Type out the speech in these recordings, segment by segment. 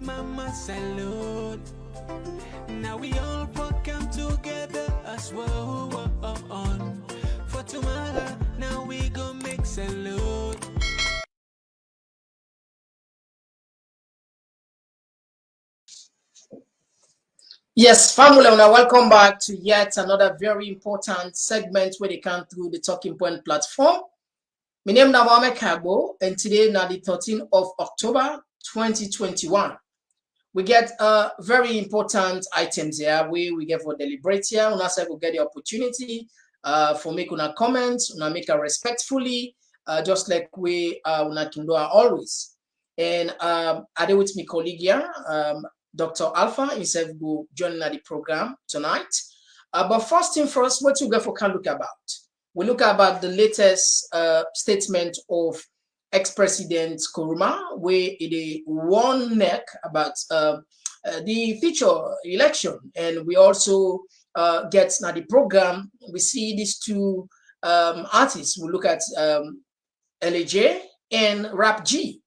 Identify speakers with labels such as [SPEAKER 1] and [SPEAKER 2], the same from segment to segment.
[SPEAKER 1] mama salute. Now we all come together as well. For tomorrow, now we go make salute.
[SPEAKER 2] Yes, family, and welcome back to yet another very important segment where they come through the Talking Point platform. My name is Mohamed Kagbo, and today, now the 13th of October, 2021. We get very important items here. We get for deliberate here. We also will get the opportunity for making a comment, make it respectfully, just like we can do always. And I do with my colleague here, Dr. Alpha himself will join the program tonight. But first thing first, what you can look about? We look about the latest statement of ex-president KOROMA, where it warned NEC about the future election. And we also get now the program. We see these two artists. We look at LAJ and Rap G.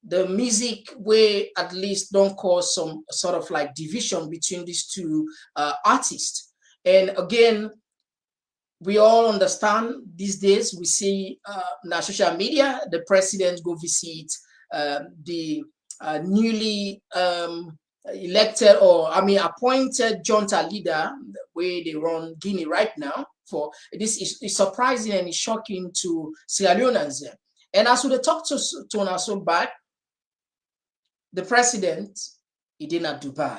[SPEAKER 2] The music way at least don't cause some sort of like division between these two artists. And again, we all understand these days, we see on social media, the president go visit the newly elected or appointed junta leader where they run Guinea right now. For this is surprising and it's shocking to Sierra Leoneans. And as we talk to Naso back, the president, he did not Dubai.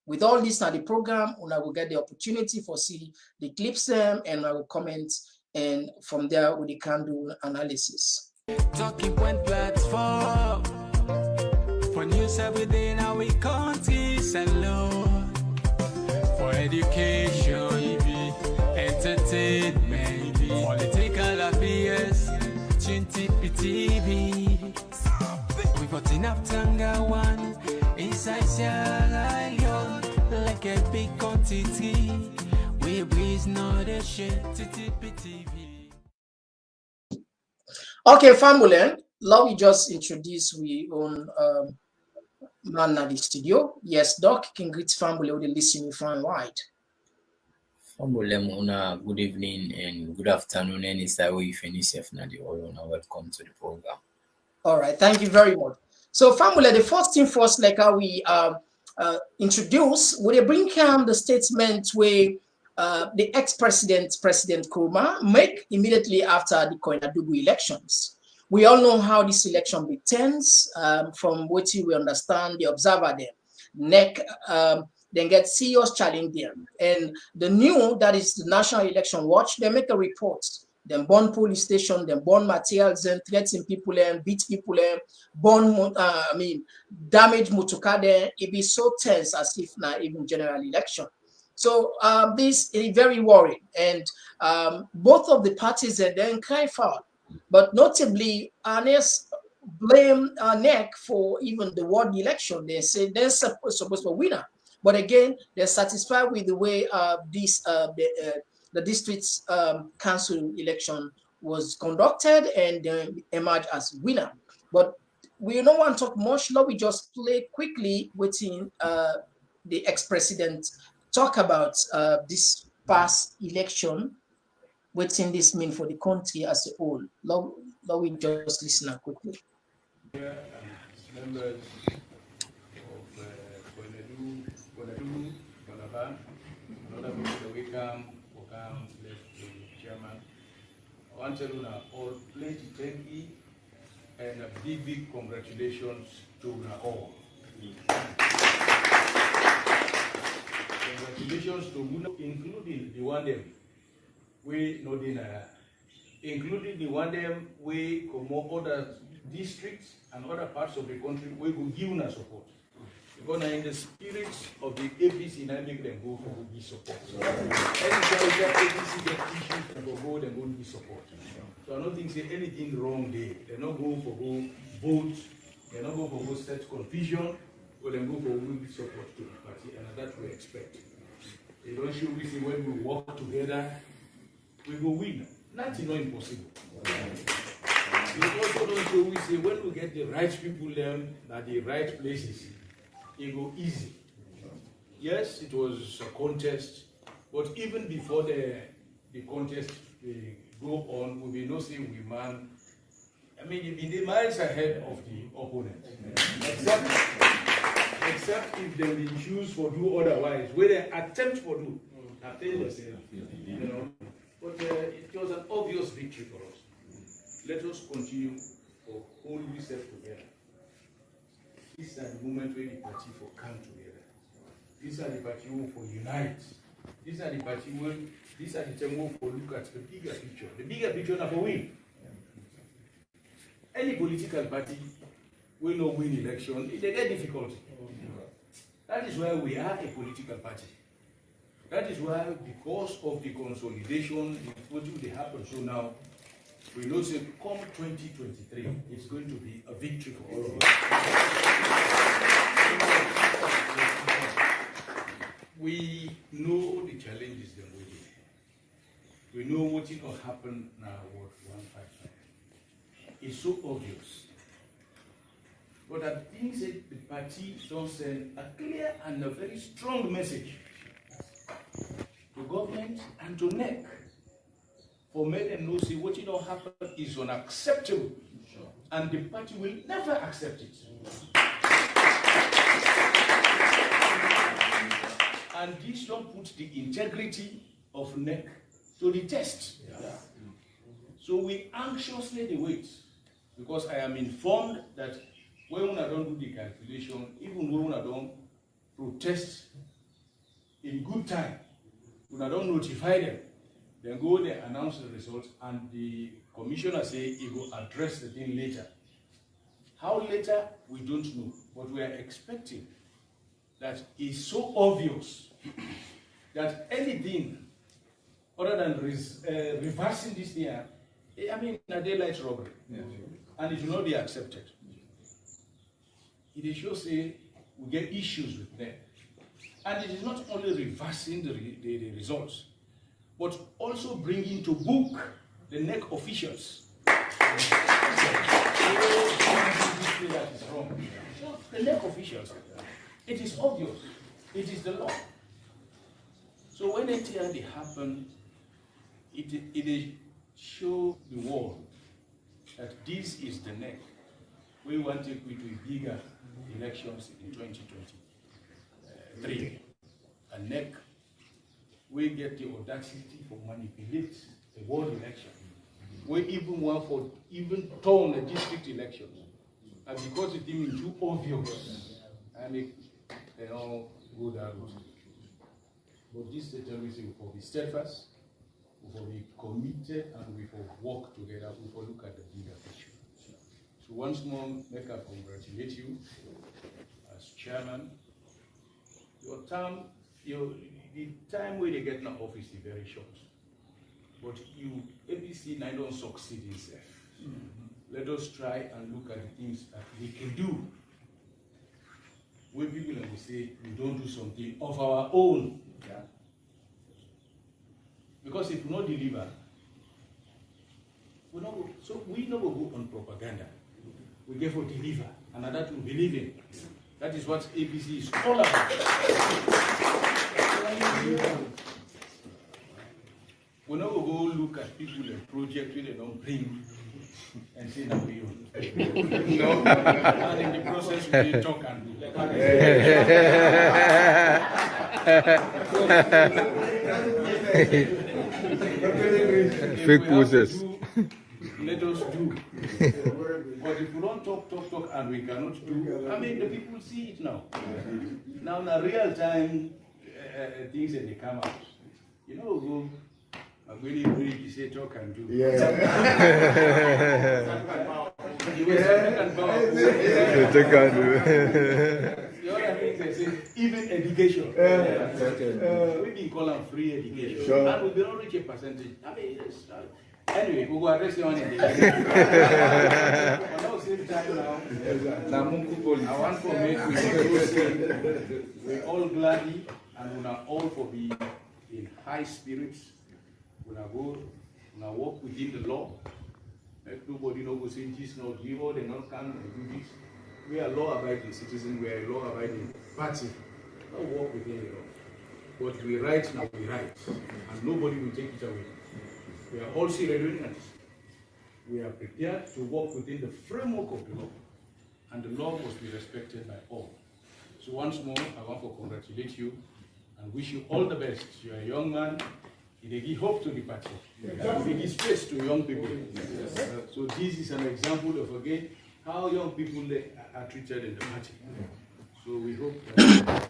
[SPEAKER 2] With all this now the program, I will get the opportunity for see the clips them and I will comment, and from there we can do analysis.
[SPEAKER 1] Talking Point platform for news every day. Now we countries and law for education, entertainment, political affairs, TV. We got enough Tanga one inside Sierra Leone, like a big quantity. We breeze not a shit TV.
[SPEAKER 2] Okay, family, now we just introduce we own man at the studio. Yes, Doc, you can greet family with the listening fine wide.
[SPEAKER 3] Family, good evening and good afternoon. And it's that way you finish welcome to the program.
[SPEAKER 2] All right, thank you very much. So, family, the first thing first, like how we introduce, would they bring the statement where the ex-president, President KOROMA, make immediately after the Koinadugu elections. We all know how this election be tense. From what we understand, the observer there, NEC, then get serious challenge there. And the new, that is the National Election Watch, they make a report. Then burn police station, then burn materials, and threaten people and beat people and burn, damage motocar there. It be so tense as if not even general election. So this is very worrying, and both of the parties then cry foul. But notably, Ernest blame NEC for even the world election. They say they're supposed to winner, but again, they're satisfied with the way the district's council election was conducted and they emerged as winner. But we don't want to talk much. Now we just play quickly within the ex-president talk about this past election, what's in this mean for the country as a whole. Now we just listen quickly.
[SPEAKER 4] Members of Komon-Tok, another welcome, the chairman. I want to all pledge thank you and a big congratulations to all. Congratulations to Muna, including the one them we know including the one them we come other districts and other parts of the country we will give us support. Because in the spirit of the APC, I make them go for good support. So anytime APC get issues, they go and give support. So I don't think say anything wrong there. They're not going for go vote. They're not going for go set confusion. But then go for good support to the party, and that we expect. They don't show we see when we work together, we go win. Nothing not impossible. They also don't show we say when we get the right people there at the right places, it go easy. Yes, it was a contest, but even before the contest go on, we will not say we man. I mean, you'll be the miles ahead of the opponent. Except if they will choose for do otherwise, where they attempt for do, I fail themselves. You know. But it was an obvious victory for us. Let us continue for hold ourselves together. These are the moment where the party for come together. These are the party who for unite. These are the party where these are the time who for look at the bigger picture. The bigger picture now for win. Any political party will not win election, they get difficulty. That is why we are a political party. That is why, because of the consolidation, what will happen so now, we know say come 2023, it's going to be a victory for all of us. We know the challenges that we did. We know what will happen now, what 155. It's so obvious. But I think that the party don't send a clear and a very strong message to government and to NEC for make them know say what don't happen is unacceptable, and the party will never accept it. And this don't put the integrity of NEC to the test. So we anxiously wait, because I am informed that when we don't do the calculation, even when we don't protest in good time, we don't notify them, then go there, announce the results, and the commissioner say he will address the thing later. How later, we don't know, but we are expecting that it's so obvious that anything other than reversing this year, I mean, a daylight robbery, and it will not be accepted. It shows say we get issues with them. And it is not only reversing the results, but also bringing to book the NEC officials. That is wrong. So the NEC officials, it is obvious, it is the law. So when anything happen, it show the world that this is the NEC. We want to go to bigger elections in 2023. And NEC, we get the audacity for manipulate the world election. We even want for even turn the district elections. And because it is too obvious, and they don't go that route. But this determination will be steadfast, we will be committed, and we will work together, we will look at the bigger picture. So once more, make I congratulate you as chairman. Your term, the time where they get in office is very short. But you, ABC, now don't succeed in self. Let us try and look at the things that we can do. When people will say we don't do something of our own. Because if we not deliver, we not go, so we never go on propaganda. We get for deliver, and that we believe in. That is what ABC is all about. We never go look at people and projects where they don't bring and say that we own. No, and in the process we talk and do.
[SPEAKER 5] Fake process.
[SPEAKER 4] Let us do. But if we don't talk, and we cannot do, I mean, the people see it now. Now, in a real time, things that they come out. You know, go, I'm really you say talk and do.
[SPEAKER 5] Yeah.
[SPEAKER 4] You will say talk and power.
[SPEAKER 5] Talk and do.
[SPEAKER 4] The other thing they say, even education. We've been calling free education.
[SPEAKER 5] Sure.
[SPEAKER 4] And we don't reach a percentage. I mean, anyway, we will address you on it. But now, same time now, I want to make we all gladly and we are all for be in high spirits. We are go, we are work within the law. Make nobody know go say this, no, give all, they not come and do this. We are law-abiding citizens. We are a law-abiding party. Not work within the law. What we write now, we write, and nobody will take it away. We are all citizens. We are prepared to work within the framework of the law, and the law must be respected by all. So once more, I want to congratulate you and wish you all the best. You are a young man. It gives hope to the party. It gives space to young people. So this is an example of, again, how young people are treated in the party. So we hope that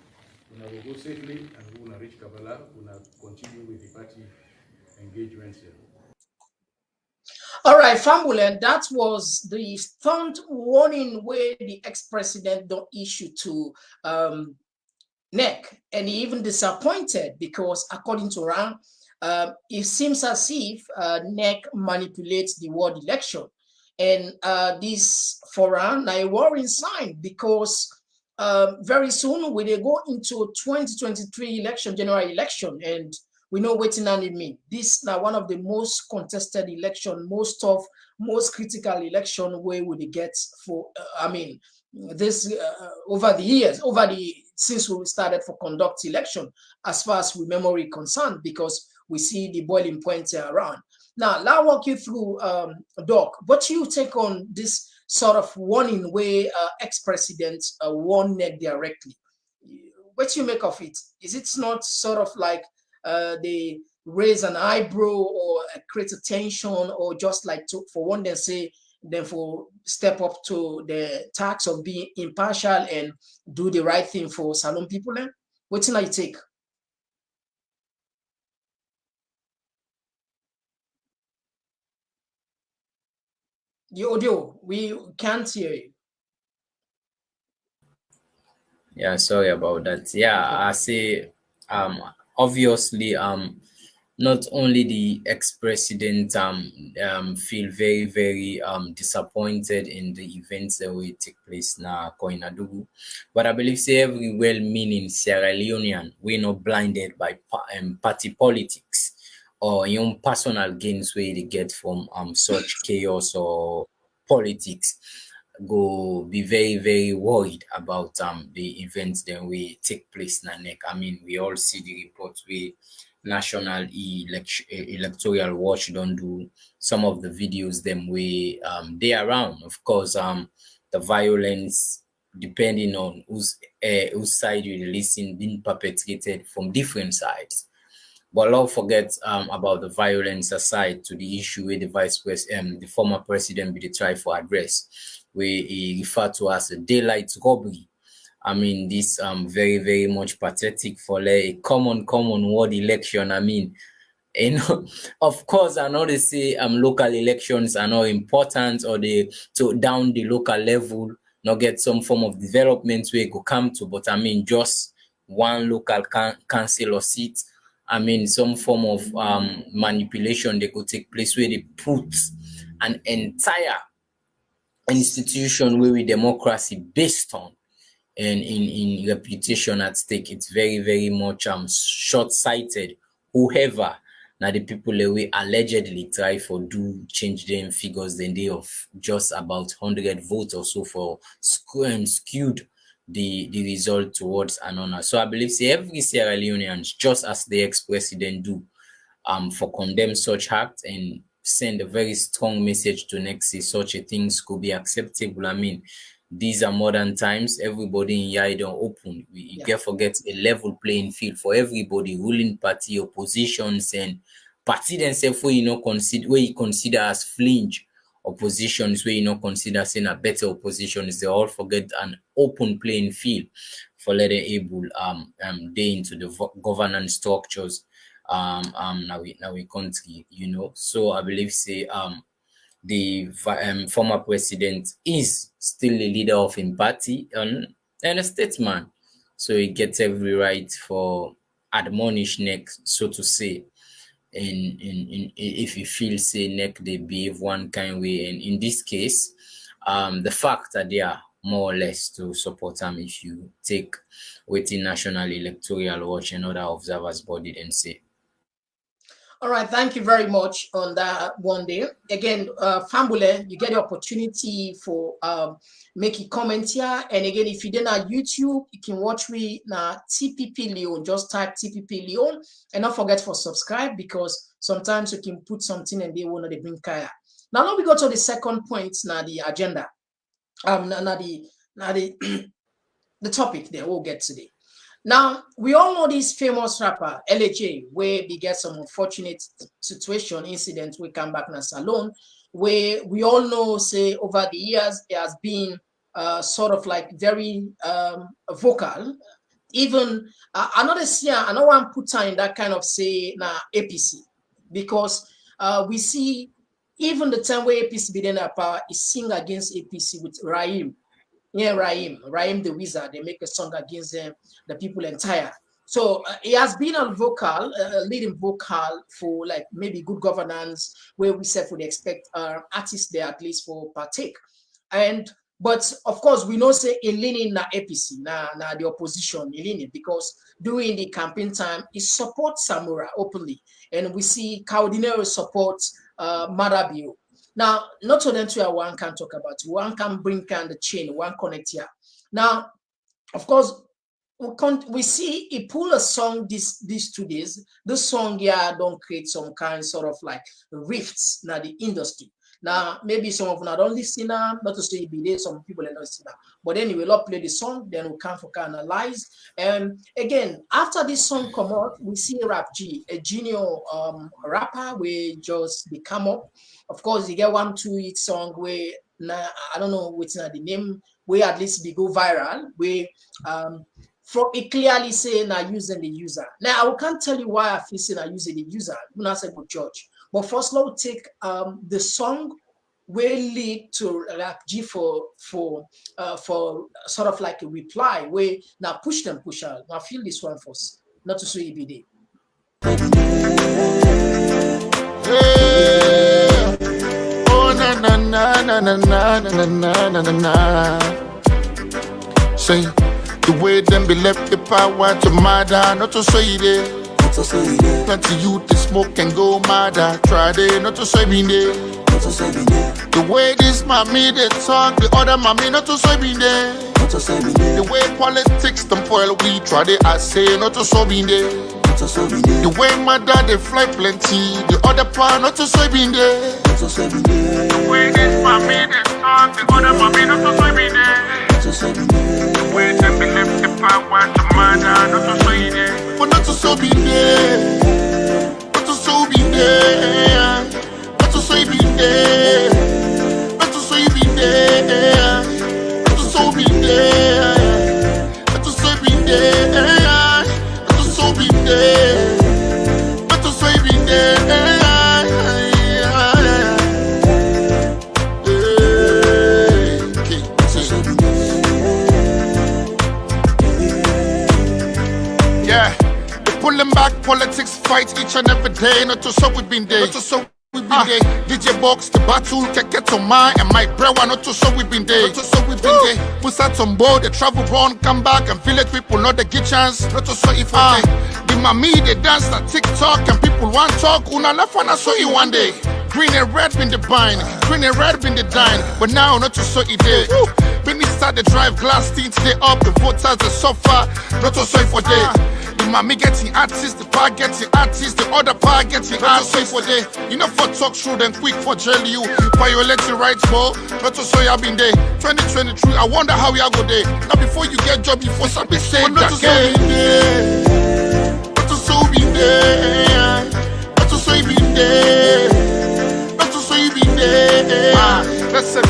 [SPEAKER 4] we will go safely and we will reach Kabbalah, we will continue with the party engagements here.
[SPEAKER 2] All right, Fambulen, that was the stunt warning where the ex-president don't issue to NEC, and he even disappointed because according to Ram, it seems as if NEC manipulates the word election. And this for Ram, a worrying sign because very soon we will go into 2023 election, general election, and we know waiting on it mean. This is now one of the most contested election, most critical election where we get for, this over the years, since we started for conduct election, as far as we memory concerned, because we see the boiling point around. Now, I'll walk you through, Doc, what you take on this sort of warning where ex-president warned NEC directly. What you make of it? Is it not sort of like they raise an eyebrow or create a tension, or just like for one they say, then for step up to the task of being impartial and do the right thing for Salon people? What's in I take? The audio, we can't hear you.
[SPEAKER 3] Yeah, sorry about that. Yeah, I say obviously not only the ex-president feel very, very disappointed in the events that will take place now in Adugu, but I believe say every well-meaning Sierra Leonean, we're not blinded by party politics or personal gains where they get from such chaos or politics. Go be very, very worried about the events that will take place in NEC. I mean, we all see the reports we National Electoral Watch don't do some of the videos them way they around. Of course, the violence, depending on whose side you listen, being perpetrated from different sides. But don't forget about the violence aside to the issue where the the former president be try for address, where he referred to as a daylight robbery. I mean, this very, very much pathetic for a common ward election. I mean, you know, of course, I know they say local elections are not important, or they to down the local level, not get some form of development where it could come to, but I mean, just one local council or seat. I mean, some form of manipulation they could take place where they put an entire institution where we democracy based on and in reputation at stake. It's very, very much short-sighted. Whoever now the people that we allegedly try for do change them figures then they of just about 100 votes or so for skewed the result towards Anona. So I believe say every Sierra Leoneans, just as the ex-president do, for condemn such act and send a very strong message to Nexi, such a things could be acceptable. I mean, these are modern times. Everybody in Yai don't open. You can't forget a level playing field for everybody, ruling party, oppositions, and party themselves where you consider as flinch oppositions, where consider saying a better oppositions. They all forget an open playing field for letting able day into the governance structures now we country, So I believe say the former president is still a leader of his party and a statesman, so he gets every right for admonish NEC, so to say, in if he feels say NEC they behave one kind way, and in this case the fact that they are more or less to support him if you take waiting National Electoral Watch and other observers body and say.
[SPEAKER 2] All right, thank you very much on that one day. Again, Fambule, you get the opportunity for make a comment here. And again, if you didn't have YouTube, you can watch me now TPP Leon. Just type TPP Leon and don't forget for subscribe because sometimes you can put something and they will not bring kaya. Now we go to the second point, now the agenda. Now the topic there we'll get today. Now, we all know this famous rapper, LHA, where we get some unfortunate situation, incident, we come back in a salon, where we all know, say, over the years, it has been sort of like very vocal. Even, another year, I don't want to put her in that kind of, say, APC, because we see, even the time where APC be in power is sing against APC with Raim. Yeah, Raim the wizard, they make a song against them, the people entire. So he has been a vocal, leading vocal for like maybe good governance, where we said would expect artists there at least for partake. But of course we know say in leaning na APC, na the opposition in leaning, because during the campaign time he supports Samura openly, and we see Cardinero supports Maada Bio. Now, not to them to one can talk about, one can bring kind of chain, one connect here. Now, of course, we see he pull a song these 2 days. The song here don't create some kind sort of like rifts in the industry. Now, maybe some of them don't listen now, not to say be there, some people don't listen now. But anyway, we'll play the song, then we can for analyze. And again, after this song come out, we see Rap G, a junior rapper, we just become up. Of course, you get 1 2 hit song where I don't know what's the name, where at least we go viral, where from it clearly say now using the user. Now I can't tell you why I feel saying I using the user. I'm not saying good judge. But first, let's take the song will lead to Rap G for sort of like a reply where now push out. Now feel this one first, not to say EBD.
[SPEAKER 6] Oh na na na na na na na na na na. Say the way them be left the power to Maada, not to say it. Plenty youth they smoke and go mad. Try they not to say me there. The way this mommy they talk, the other mommy not to say me there. The way politics them spoil we try they I say not to say me there. The way my dad they fly plenty, the other part not to say me there. The way this mommy they talk, the other mommy not to say me there. The way them be left the power to Maada, not to say there. But not to so be there, not to so be there, not to so be there, not to so be there, not to so be there, not to so be there, not to so be there, not to so be there. Pulling back politics, fight each and every day. Not to so we been there. Not to so we been there. DJ Box, the battle, get on my and my prayer. Not to so we been there. Not to so we been there. Put out on board, they travel run, come back and village people not they get chance. Not to so if I the mommy they dance on TikTok and people want talk. Una left one I saw you one day. Green and red been the bind, green and red been the dine. But now not to so it there. When he start the drive glass tints they up, the voters they suffer. Not to so for day. The mommy getting artists, the pa getting artists, the other pa getting artists for day. You know for talk show then quick for jail you. Violate your rights for not to say I've been there. 2023, I wonder how you go there. Now before you get job, before somebody say not to say be there. Not to so be there. Not to say be there. Not to say be there. Listen,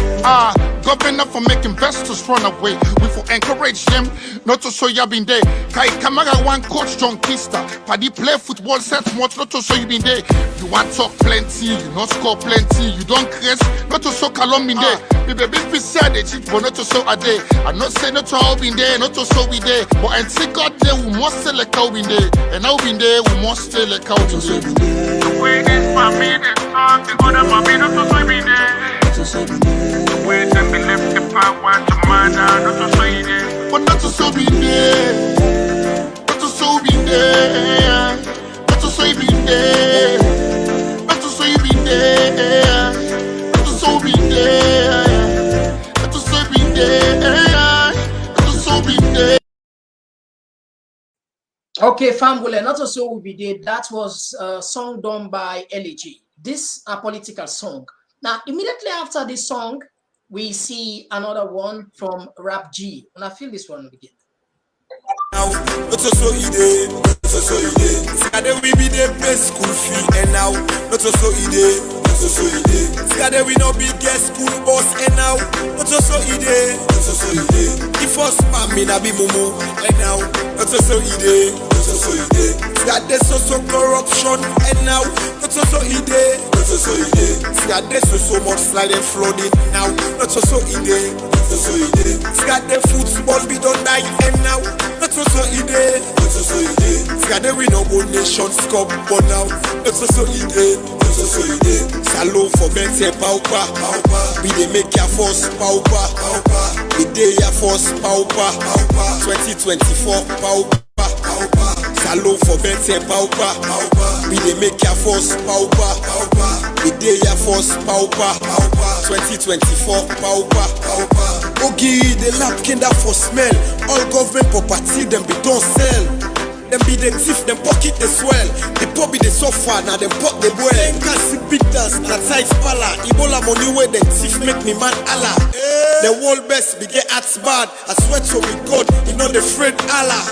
[SPEAKER 6] governor for making investors run away. We for encourage them not to show you been there. Kai Kamara one coach John Kista. Paddy play football set much not to show you been there. You want talk plenty, you not score plenty. You don't craze, not to show Kalom been there. The baby fish said they cheat, but not to show a day. I not say not to all been there, not to show we there. But and see God there, we must stay like how been there. And now been there, we must stay like how been there. The way this mommy they talk, the other mommy not to show me there. The way them be left the power to Maada, not to show you there. But not to show be there. Not to show be there. Not to show be there.
[SPEAKER 2] Okay, Fambule, not also will be there. That was a song done by LG. This a political song. Now, immediately after this song, we see another one from Rap G. And I feel this one again.
[SPEAKER 7] Now, not so idea, not so idea. Skade we be the best school fee, and now, not so idea, not so idea. Skade we no be get school bus, and now, not so idea, not so idea. The first man me na be mumu, and now, not so idea, not so idea. Skade so corruption, and now, not so idea, not so idea. Skade so much slide and flooding, now, not so idea, not so idea. Skade football be done die, and now. Not so idea, not so idea. Skade we no go nation scope, but now not so idea, not so idea. Salon for better paupa, we dey make your force paupa, we dey your force paupa, 2024 paupa, salon for better paupa, we dey make your force paupa, we dey your force paupa, 2024 paupa. Ogi, the lap kinda for smell. All government property, them be don't sell. Them be the thief, them pocket the swell. The pop be the sofa, now them pot the well. Them can't see big dance, na size pala. Ebola money where them thief make me man Allah. The world best be get acts bad. I swear to me God, you know the friend Allah.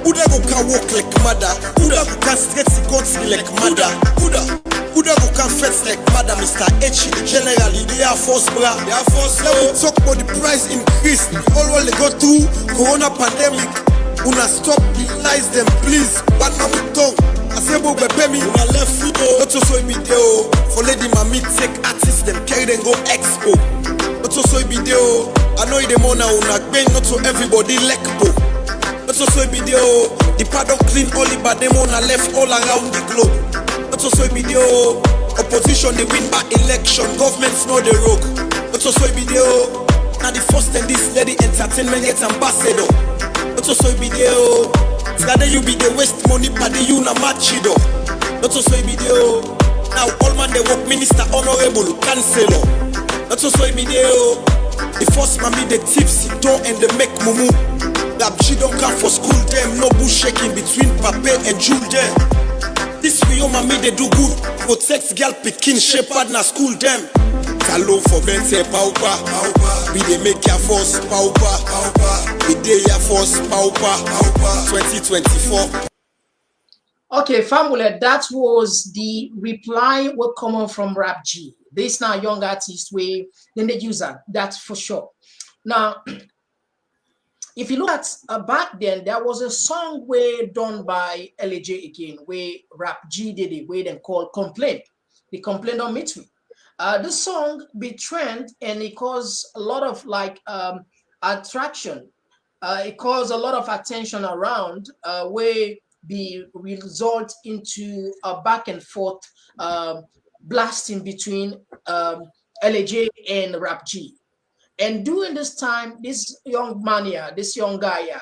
[SPEAKER 7] Uda go can walk like mother. Uda go can straight the guns like mother. Uda go can fetch like mother. Mr. H, generally they are force bra. They are force. Let me talk about the price increase. All what they go through, corona pandemic. Una stop the lies them please. But my tongue, I say bo pay me. Una left foot. Not so video. For lady mami take artists them carry them go Expo. Not so video. I know the money una bang not so everybody lekpo. Not so video. The pardon clean only but them on left all around the globe. Not so video. Opposition they win by election. Governments know the rogue. Not so video. Now the first and this lady entertainment gets ambassador. Not so video. Skade you be the waste money but you na match it up. Not so video. Now all man they work minister honorable councillor. Not so video. The first man be the tipsy don't and they make mumu. That she don't come for school them. No bush shaking between Pape and Jule them. This we all mommy they do good. Protect girl picking shepherd na school them. Salon for better paupa. We they make your force paupa. We dey your force paupa. 2024.
[SPEAKER 2] Okay, family, that was the reply will come on from Rap G. This now young artist way then they use that for sure. Now, if you look at back then, there was a song where done by LJ again, where Rap G did it, where they called Complaint. The Complaint Don't Meet Me. This song be trend and it caused a lot of like attraction. It caused a lot of attention around where the result into a back and forth blasting between LJ and Rap G. And during this time, this young man here, this young guy here,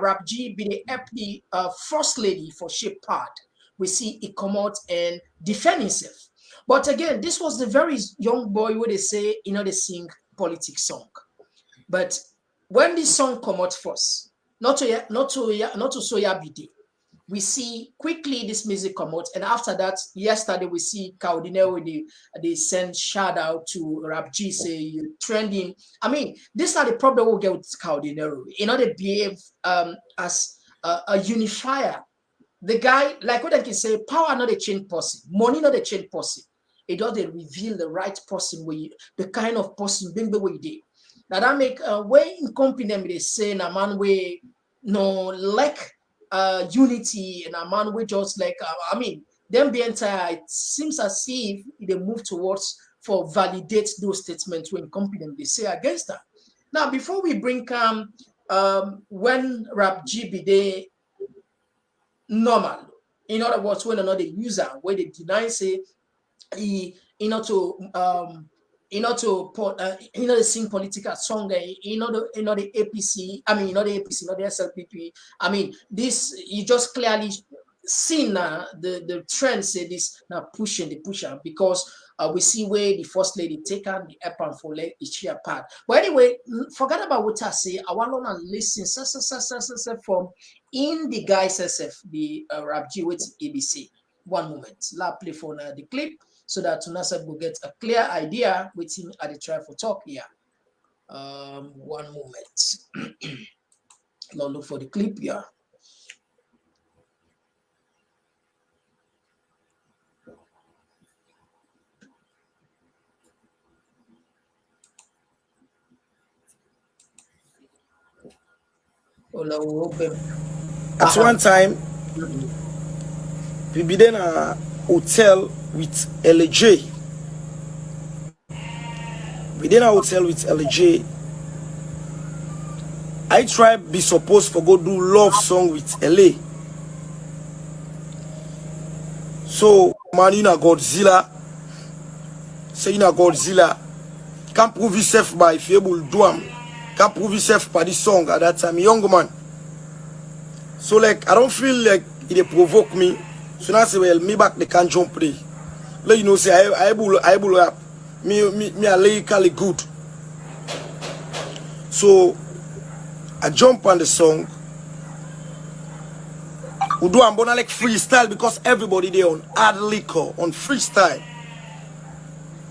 [SPEAKER 2] Rap G be the first lady for Ship Part. We see it come out and defend himself. But again, this was the very young boy where they say, you know, they sing politics song. But when this song come out first, not to Soya BD, we see quickly this music come out, and after that, yesterday we see Cardinal they send shout out to Rap G, say you're trending. I mean, this are the problem we'll get with Cardinal. You know, they behave as a unifier. The guy, like what I can say, power not a change person, money not a change person. It doesn't reveal the right person, the kind of person being the way they. Now that make way incompetent they say a man way no lack unity and a man we just like I mean them be entire. It seems as if they move towards for validate those statements when incompetent they say against that. Now before we bring when Rap G be there normal, in other words, when another user where they deny say he they sing political song, the APC, I mean, not the APC, not the SLPP. I mean, this you just clearly seen the trend say this now pushing the pusher because we see where the first lady take on the app for let each year part. But anyway, forget about what I say. I want to listen from in the guys SF the rap G with ABC. One moment. Let's play for the clip so that Tunasa will get a clear idea with him at the try for talk here. One moment. Now look for the clip here.
[SPEAKER 8] At one time, we be in a hotel with LJ. Within a hotel with LJ, I try be supposed for go do love song with LA. So man, you know Godzilla. Say you know Godzilla. Can't prove yourself by if you able to do them. Can't prove yourself by this song at that time, young man. So like I don't feel like it provoke me. So now I say, well, me back they can't jump play. Let you know say I able up. Me are lyrically good. So I jump on the song. We do I'm gonna like freestyle because everybody there on hard liquor on freestyle.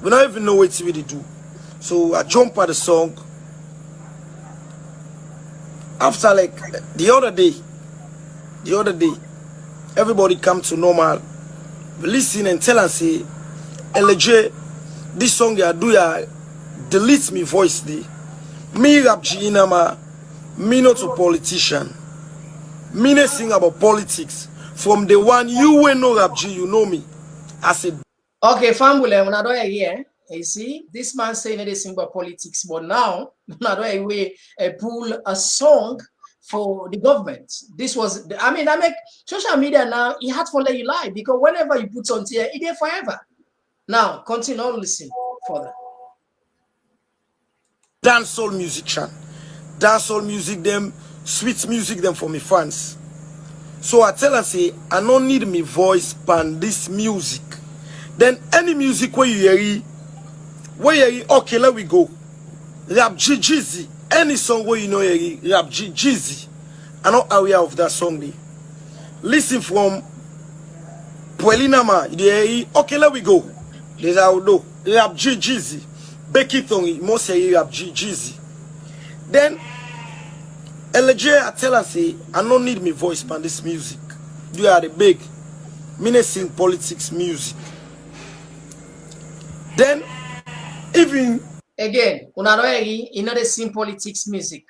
[SPEAKER 8] We don't even know what to really do. So I jump on the song. After like the other day, everybody come to normal. We listen and tell and say, LJ, this song you do ya delete me voice day. Me rap Inama, me not a politician. Me not sing about politics. From the one you will know rap G, you know me. I said,
[SPEAKER 2] okay, Fambule, when I do here, you see, this man saying they sing about politics, but now, when I do we pull a song for the government. This was, I mean, I make social media now, it had to let you lie because whenever you put on here, it is forever. Now, continue on listen further.
[SPEAKER 8] dancehall musician. Dancehall music them, sweet music them for me fans. So I tell her say, I don't need me voice pan this music. Then any music where you hear, okay, let we go. Rap G-Jeezy. Any song where you know rap G-Jeezy. I'm not aware of that song there. Listen from Puelina Ma, okay, let we go. There's how do rap G-Jeezy. Becky Tongi, most say rap G-Jeezy. Then LJ I tell her say, I don't need me voice pan this music. You are the big. Me sing politics music. Then even
[SPEAKER 2] again, you know they sing politics music.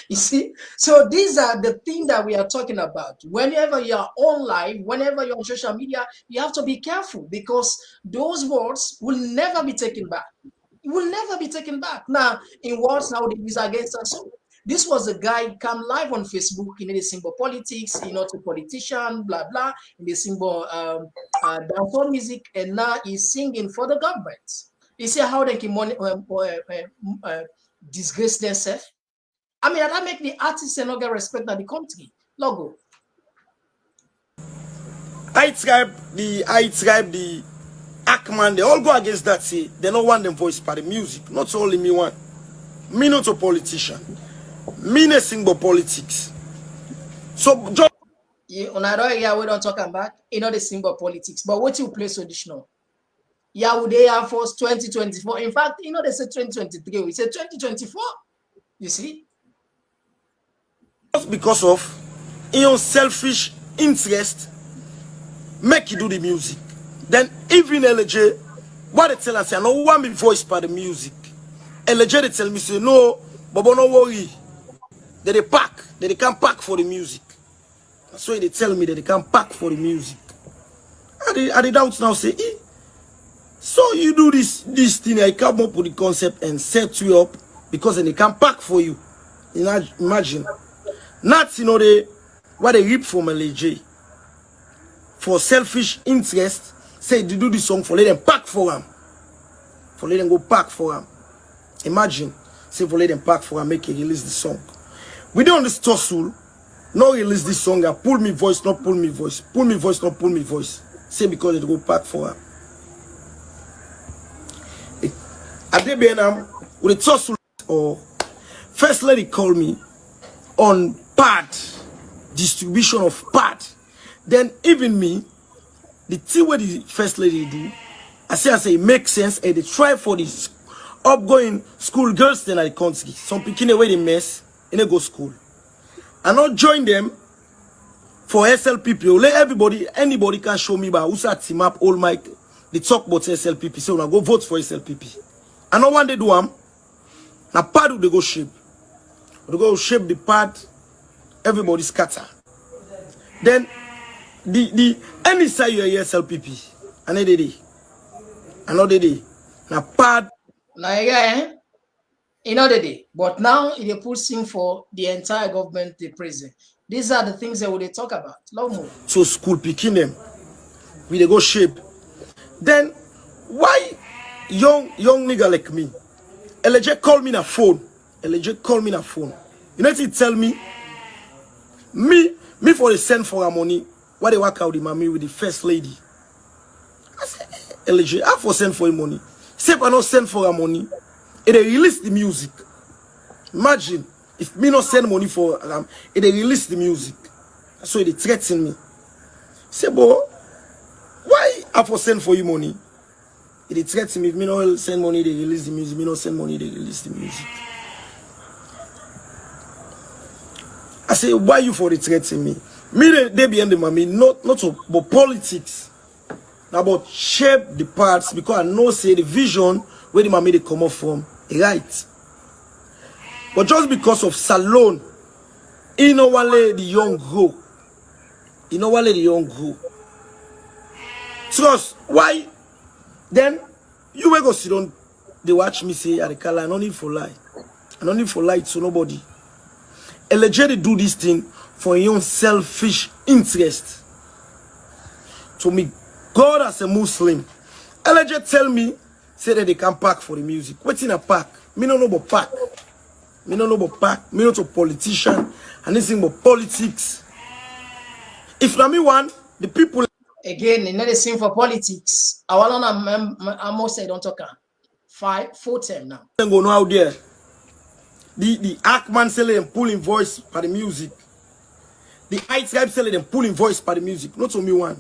[SPEAKER 2] You see, so these are the things that we are talking about. Whenever you are online, whenever you're on social media, you have to be careful because those words will never be taken back. It will never be taken back. Now, in words now they use against us. So this was a guy come live on Facebook in the symbol politics, you know, to politician, blah blah, in the symbol dancehall music, and now he's singing for the government. You see how they can disgrace themselves. I mean, that make the artists and not get respect at the country. Logo.
[SPEAKER 8] I tribe the Ackman, they all go against that. Say they don't want them voice by the music. Not only me one. Me not a politician. Me not sing about politics. So just
[SPEAKER 2] Yeah, we don't talk about, you know, the symbol politics. But what you play traditional? Yeah, would they have force 2024? In fact, you know, they said 2023. We said 2024. You see?
[SPEAKER 8] just because of your selfish interest, make you do the music. Then even LJ, what they tell us, I don't want me voice by the music. LJ they tell me say no, but no worry. They pack, they can't pack for the music. That's why they tell me that they can't pack for the music. I the doubts now say, so you do this thing, I come up with the concept and set you up because then they can't pack for you. Imagine. Not, you know, what they rip from LJ for selfish interest. Say they do this song for let them pack for them. For let them go pack for them. Imagine. Say for let them pack for them, make it release the song. We don't this tussle. not release this song, pull me voice, not pull me voice. Pull me voice, not pull me voice. Say because it go back for her. At the BNM, with the tussle or first lady called me on part, distribution of part. Then even me, the thing where the first lady do, I say it makes sense, and they try for this upgoing school girls then I can't see. Some picking away the mess and they go school. I not join them for SLPP. Let everybody, anybody can show me by who's at team up all mic. They talk about SLPP. So I go vote for SLPP. I know one they do now part of they go shape. They go shape the part, everybody scatter. Then the any side you are SLPP. Another day. Now part
[SPEAKER 2] Now again, another day. But now they're pushing for the entire government, the president. These are the things that we talk about. Long move.
[SPEAKER 8] So school picking them. We they go shape. Then why young nigga like me? LJ call me na phone. LJ call me na phone. You know what he tell me? Me for the send for her money. Why they work out the mommy with the first lady? I said, LJ, I for send for him money. Say if I not send for her money, it they release the music. Imagine if me not send money for it they release the music. So they threaten me. Say, boy, why I for send for you money? It they threaten me. If me not send money, they release the music. Me not send money, they release the music. I say, why you for the threatening me? Me they be ending me, not about politics. About shape the parts because I know say the vision where the mommy they come up from right. But just because of Salon, you know what the young grow. You know what the young grow. Trust why then you will go sit on they watch me say at the color I don't need for lie. I don't need for lie to nobody. Allegedly do this thing for your own selfish interest. To me, God as a Muslim, LJ tell me, say that they can pack for the music. What's in a pack? Me no know about pack. Me no know about pack. Me not a politician. Anything but politics. If not me one, the people.
[SPEAKER 2] Again, another thing for politics. I want to almost say don't talk. 4 10 now.
[SPEAKER 8] Go now out there. The Ackman selling and pulling voice for the music. The I-Tribe selling and pulling voice for the music. Not to me one.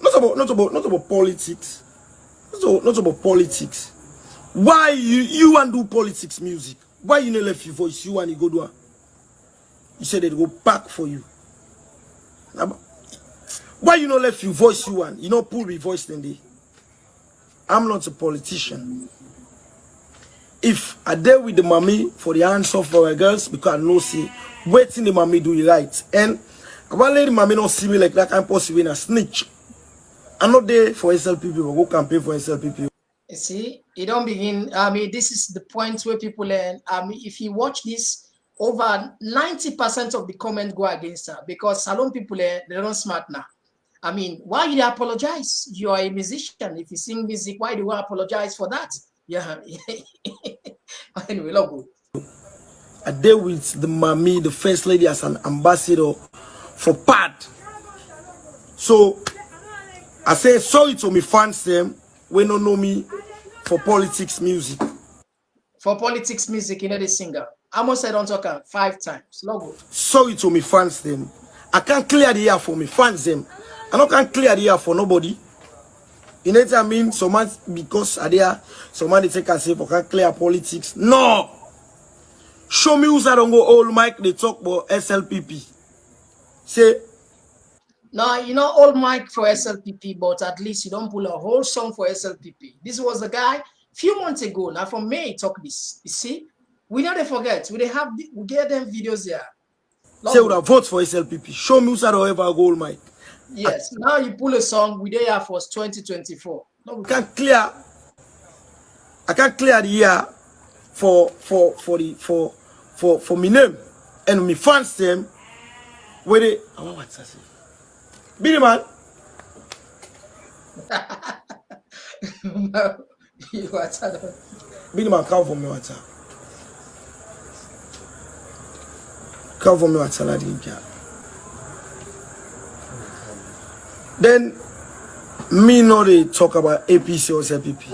[SPEAKER 8] Not about politics. Not about politics. Why you want to do politics music? Why you not left your voice? You want to go do it? You said they go back for you. Why you not left your voice? You want? You not pull your voice then they. I'm not a politician. If I deal with the mommy for the answer for our girls, because I know see waiting the mommy do it right. And I want lady mommy not see me like that I'm possible in a snitch. I'm not there for SLPP, but go campaign for SLPP.
[SPEAKER 2] You see, it don't begin. I mean, this is the point where people learn. I mean, if you watch this, over 90% of the comments go against her because Salon people they're not smart now. I mean, why you apologize? You are a musician. If you sing music, why do you apologize for that? Yeah. Anyway, look good.
[SPEAKER 8] I deal with the mommy, the first lady, as an ambassador for part. So I say sorry to me fans them when don't know me for politics music.
[SPEAKER 2] For politics music, you know the singer. I almost said don't talk 5 times. Logo.
[SPEAKER 8] Sorry to me fans them. I can't clear the air for me fans them. I don't can clear the air for nobody. You know what I mean? Someone because are there someone they take a say for can clear politics. No. Show me who's I don't go old mic they talk about SLPP. Say
[SPEAKER 2] no, you know old mic for SLPP, but at least you don't pull a whole song for SLPP. This was the guy a few months ago. Now from May talk this. You see, we never forget. We get them videos there.
[SPEAKER 8] Say would have vote for SLPP. Show me who's I don't ever go old mic.
[SPEAKER 2] Yes, now you pull a song with the Air Force 2024. No,
[SPEAKER 8] I can't clear the year for me name and me fans them where they what's that say? Billy man. Billy man come for me water. Cover me at salad in jar. Then me know they talk about APC or SLPP.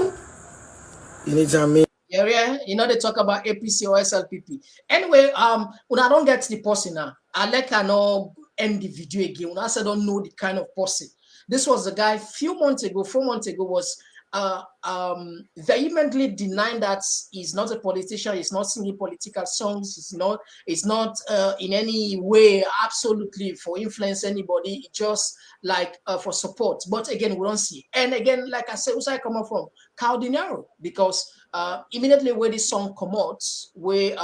[SPEAKER 8] You need to me.
[SPEAKER 2] Yeah, you know they talk about APC or SLPP. Anyway, when I don't get the person now, I like I know end the video again. When I say don't know the kind of person. This was the guy 4 months ago was vehemently denying that he's not a politician, he's not singing political songs, it's not in any way absolutely for influence anybody, just like for support. But again, we don't see. And again, like I said, who's I coming from? Cardinero, because immediately when this song come out, where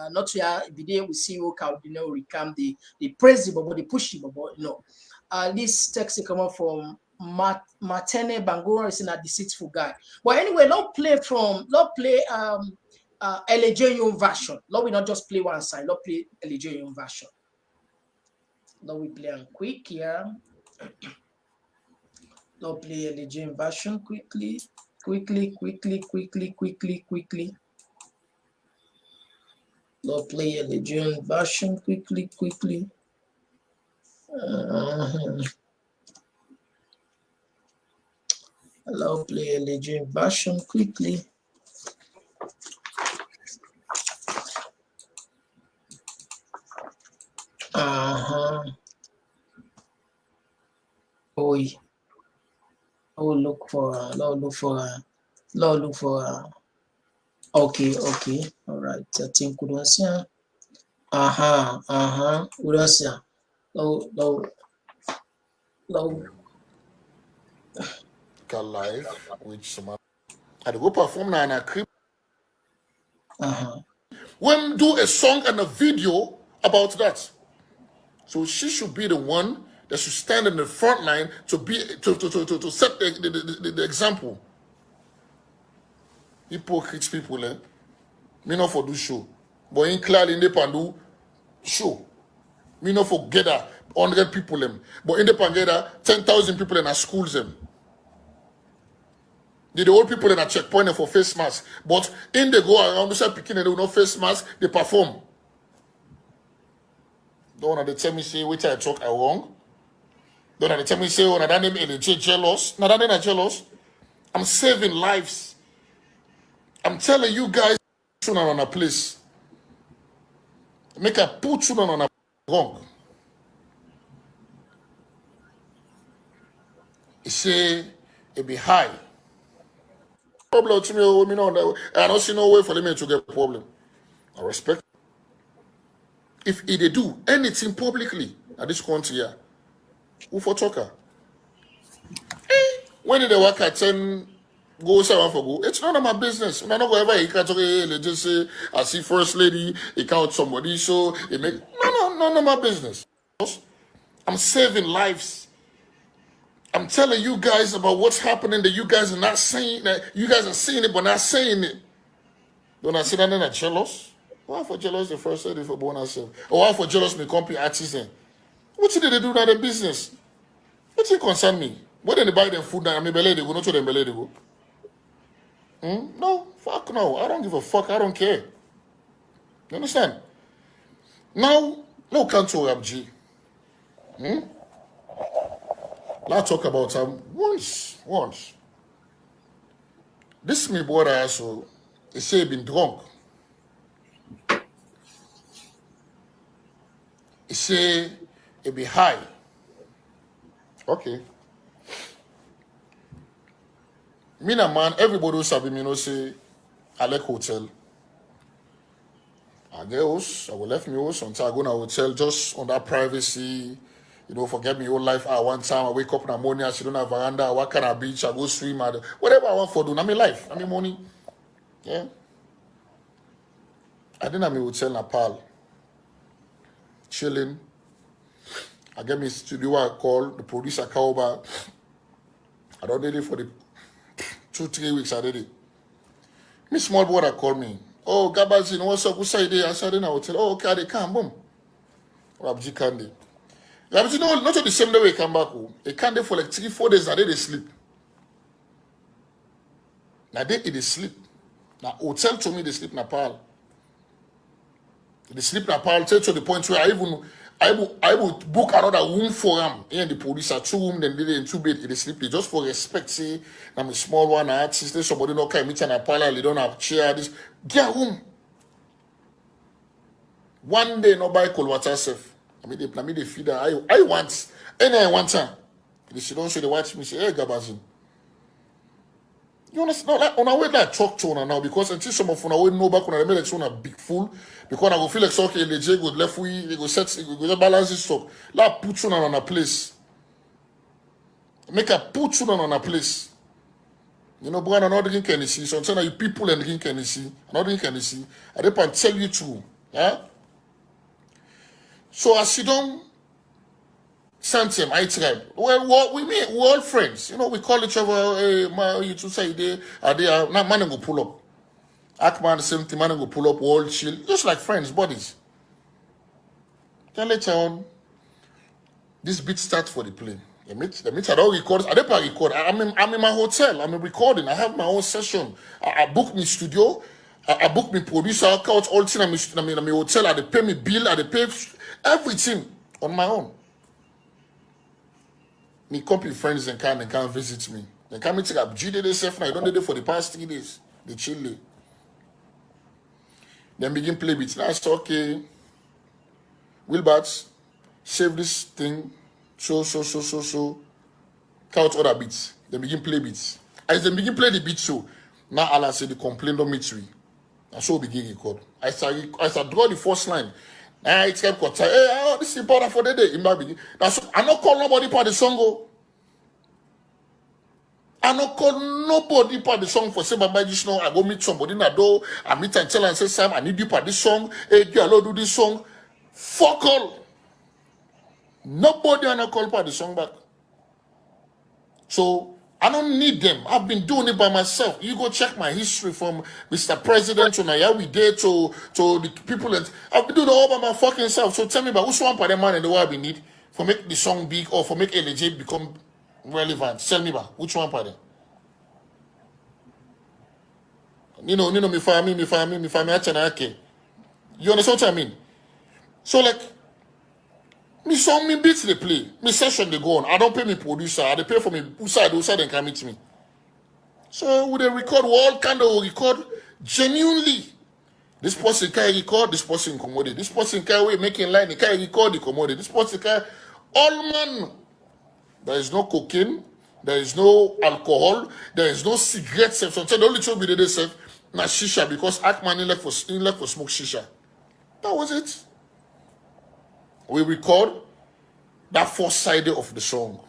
[SPEAKER 2] not here we see who Cardinero become the praise him, but the push him, but this text come up from Martene Bangura is in a deceitful guy. But anyway, let's play Electoral version. Let we not just play one side. Let's play Electoral version. Let we play on quick here. Let's play Electoral version quickly. Let's play Electoral version quickly. I'll play Electoral version quickly. Look for okay, all right. I think we don't see. We don't see.
[SPEAKER 6] Live, which some I go perform now in a crib. When do a song and a video about that. So she should be the one that should stand in the front line to set the example. Hypocrite people, me not for do show. But in clearly in the pandu show. Me not for gather 100 people but in the gather 10,000 people in our schools them. The old people in a checkpoint for face mask, but in they go around the picking and they no face mask, they perform. Don't want to tell me say which I talk I wrong. Don't want to tell me say oh that name LJ jealous. Now that name jealous. I'm saving lives. I'm telling you guys on a place. Make a put you on a wrong. It say it be high. Problem to me, I don't see no way for them to get a problem. I respect. If they do anything publicly at this country here, who for talker? When did they work at 10 go 7 for go? It's none of my business. None of whatever he can't talk, they just say, I see first lady, he count somebody, so it make none of my business. I'm saving lives. I'm telling you guys about what's happening that you guys are not saying, that you guys are seeing it but not saying it. Don't I say that they're jealous? Why for jealous the first lady for born herself? Or why for jealous me company artists? What did they do now the business? What it concern me? What did they buy them food now? I mean, belay they go, not to them belay they go. No, fuck no. I don't give a fuck. I don't care. You understand? Now, no control MG. Let's talk about once. This me boy also, he say he been drunk. He say he be high. Okay. Me na man, everybody who sabi me know say I like hotel. I get house, I will left me house until I go to hotel just on that privacy. Forget me whole life. One time I wake up in the morning, I sit on a veranda, I walk on a beach, I go swim, whatever I want for do. I mean life, I mean money. Yeah. I didn't have me hotel in Nepal. Chilling. I get me studio, I call the producer Kauba. I don't did it for the 2-3 weeks I did it. Me small boy that called me. Oh, Gabazin, what's up? What's up? I said in a hotel. Oh, okay, they come, boom. Rabji Kandi. Rabji, no, not the same day we come back. They can't for like 3-4 days. Now they sleep. Now they sleep. Now hotel to me they sleep in Nepal. They sleep in a pile to the point where I would book another room for them. And the police are 2 rooms, then they in 2 beds, they sleep. They just for respect, say, I'm a small one, artist, there's somebody not can meet in a pile, they don't have chair, this. Get home. One day, nobody cold water self. I mean, they feed her. I want, and I want her. They don't show they watch me, say, hey, Gabazin. You understand? Like, on our way, like, talk to her now, because until some of our way know back when I made a big fool, because I go feel like, so, okay, the J go left way, they go set, they go balance this stuff. Like, put you on a place. Make a put you on a place. You know, but I'm not drinking Hennessy, so I'm saying, you people and drink Hennessy, I'm not drinking Hennessy, I don't tell you true. Yeah? So as you don't Santiam, I tribe. Well, we're all friends. You know, we call each other, hey, you two say they are not man go pull up. Akman, the same thing, man go pull up, all chill. Just like friends, buddies. Then later on, this beat starts for the play. The meet I don't record. I don't record. I'm in my hotel. I'm recording. I have my own session. I book my studio. I book my producer. I couch all thing. I'm in my hotel. I pay me bill. I pay everything on my own. Me company friends and can visit me. They come take up G day self now. I don't do it for the past 3 days. They chill there. Then begin play beats. Now it's okay. Wilbert, save this thing. So. Count other beats. Then begin play beats. As they begin play the beat show, now Allah say the complaint don't meet me. And so begin record. I start draw the first line. I kept cut. Hey, this is important for the day. That's I not call nobody for the song. Go. I not call nobody for the song for say my just now. I go meet somebody in the door. I meet and tell and say, Sam, I need you for this song. Hey, girl, do this song. Fuck all. Nobody I not call for the song back. So I don't need them. I've been doing it by myself. You go check my history from Mr. President to Nayawi Day to the people that I've been doing it all by my fucking self. So tell me about which one part of man in the world we need for make the song big or for make LJ become relevant. Tell me about which one part. You know, me family, okay. You understand what I mean? So like me song me beats they play. Me session they go on. I don't pay me producer. I pay for me who side and come meet me. So we they record all kind of record genuinely. This person can record, this person commodity. This person can we making line, he can record the commodity. This person can all man. There is no cocaine, there is no alcohol, there is no cigarettes. So the only thing we did is na shisha because Akman left for smoke shisha. That was it. We record that first side of the song.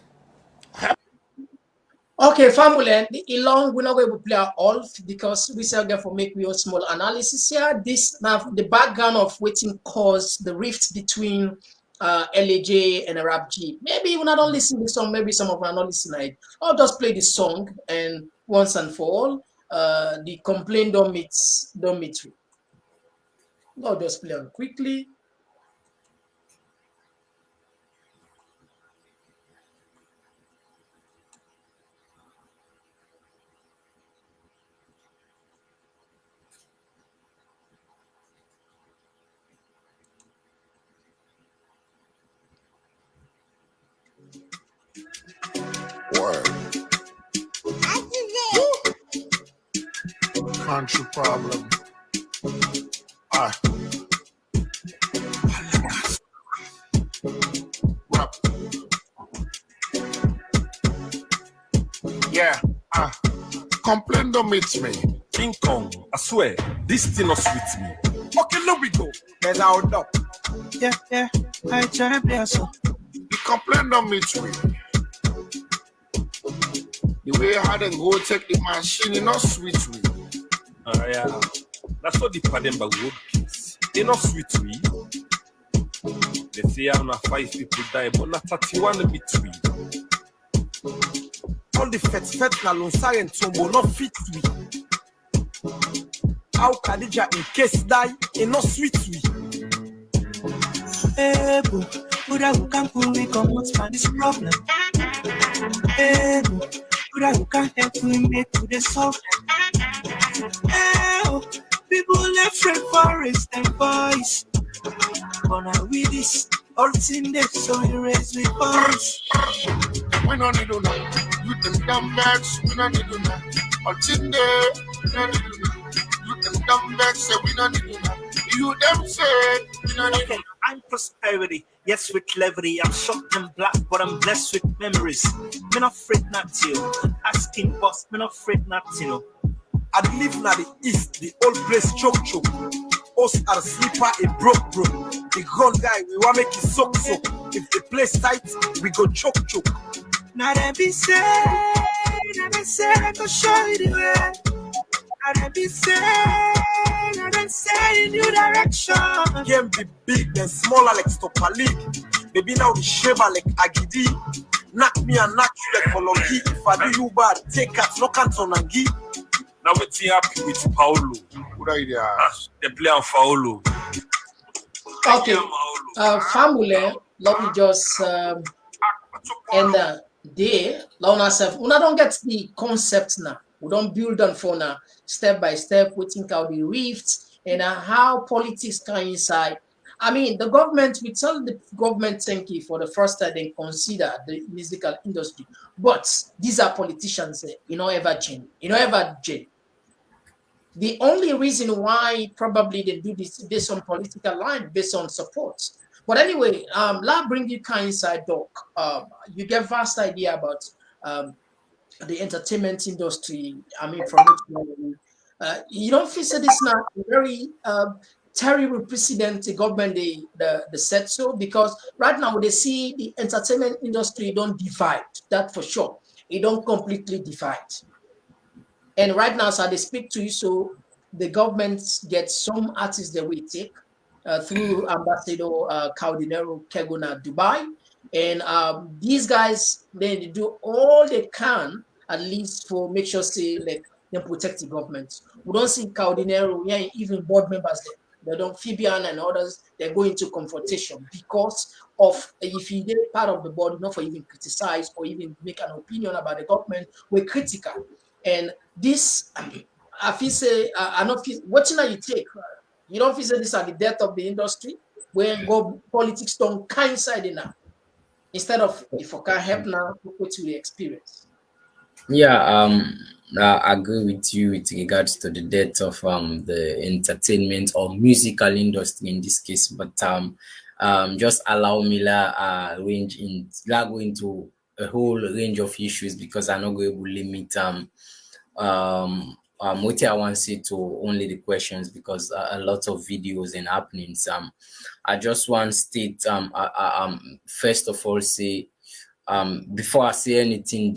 [SPEAKER 2] Okay, family, long we're not going to play all because we still get for make real small analysis here. This now the background of waiting caused the rift between LAJ and Arab G. Maybe you not listen to the song, maybe some of them are not listening. I'll just play the song and once and for all, the complaint don't meet me. I'll just play on quickly.
[SPEAKER 6] Word. Country problem. Rap. Yeah. Complain don't meet me.
[SPEAKER 9] King Kong, I swear, this thing not sweet me.
[SPEAKER 8] Okay, look we go. There's our dog.
[SPEAKER 10] Yeah, I try to play so.
[SPEAKER 6] The complaint don't meet me. The way I had them go take the machine, it not sweet me.
[SPEAKER 9] Yeah. That's what the pattern by wood kids. They not sweet me. They say I'm not 5 people die, but not 31 a bit me.
[SPEAKER 8] All the fat na lonsai and tombo not fit me. How Khadija in case die, it not sweet me.
[SPEAKER 10] Hey, boo, who can pull me come what's for this problem? Hey, boo, who can help me make to the solve? Hey, people left red forest and boys. But now with this, all thing there, so we raise with bones.
[SPEAKER 6] We no need to know. You them dumb bags, we no need to know. Until there, we no need to know. You them dumb bags, say we no need to know. You them say, we no need to know.
[SPEAKER 10] I'm prosperity, yes with levity. I'm shocked and black, but I'm blessed with memories. Me not afraid not to. Asking boss, me not afraid not to.
[SPEAKER 8] I live in the east, the old place choke. Us are sleeper, a broke. The gun guy, we want make it soak. If the place tight, we go choke.
[SPEAKER 10] Now them be say, I go show you the way. Now them be say in new direction.
[SPEAKER 8] Game be big, then smaller like Stopper League. Baby now the shaver like Agidi. Knock me and knock you like Kolongi. If I do you bad, take cat, no can't on and give.
[SPEAKER 9] Now we're happy with Paulo.
[SPEAKER 6] Good idea.
[SPEAKER 9] They play on Paulo.
[SPEAKER 2] Okay, family, let me just end the day. Let us have. We don't get the concept now. We don't build on for now, step by step. We think out the rifts and how politics can inside. I mean, the government, we tell the government thank you for the first time they consider the musical industry. But these are politicians, ever change. Ever change. The only reason why probably they do this based on political line, based on support. But anyway, let's bring you kind inside, Doc. You get vast idea about the entertainment industry. I mean, from which you don't feel so this now very terrible precedent the government they said so, because right now they see the entertainment industry don't divide, that for sure. It don't completely divide. And right now, so they speak to you, so the government gets some artists that we take through Ambassador Caldinero Kegona Dubai. And these guys, they do all they can, at least for make sure say like they protect the government. We don't see Caldinero, even board members there. They don't, Fabian and others, they go into confrontation because of if he did part of the board, not for even criticize or even make an opinion about the government, we're critical. And this, I feel say, I not feel, what you take? You don't feel say this are the death of the industry, where politics don't coincide now. Instead of if I can help now, go to the experience.
[SPEAKER 3] Yeah, I agree with you with regards to the death of the entertainment or musical industry in this case. But just allow me go into a whole range of issues because I'm not going to limit what I want to say to only the questions because a lot of videos and happenings. I just want to state first of all say before I say anything,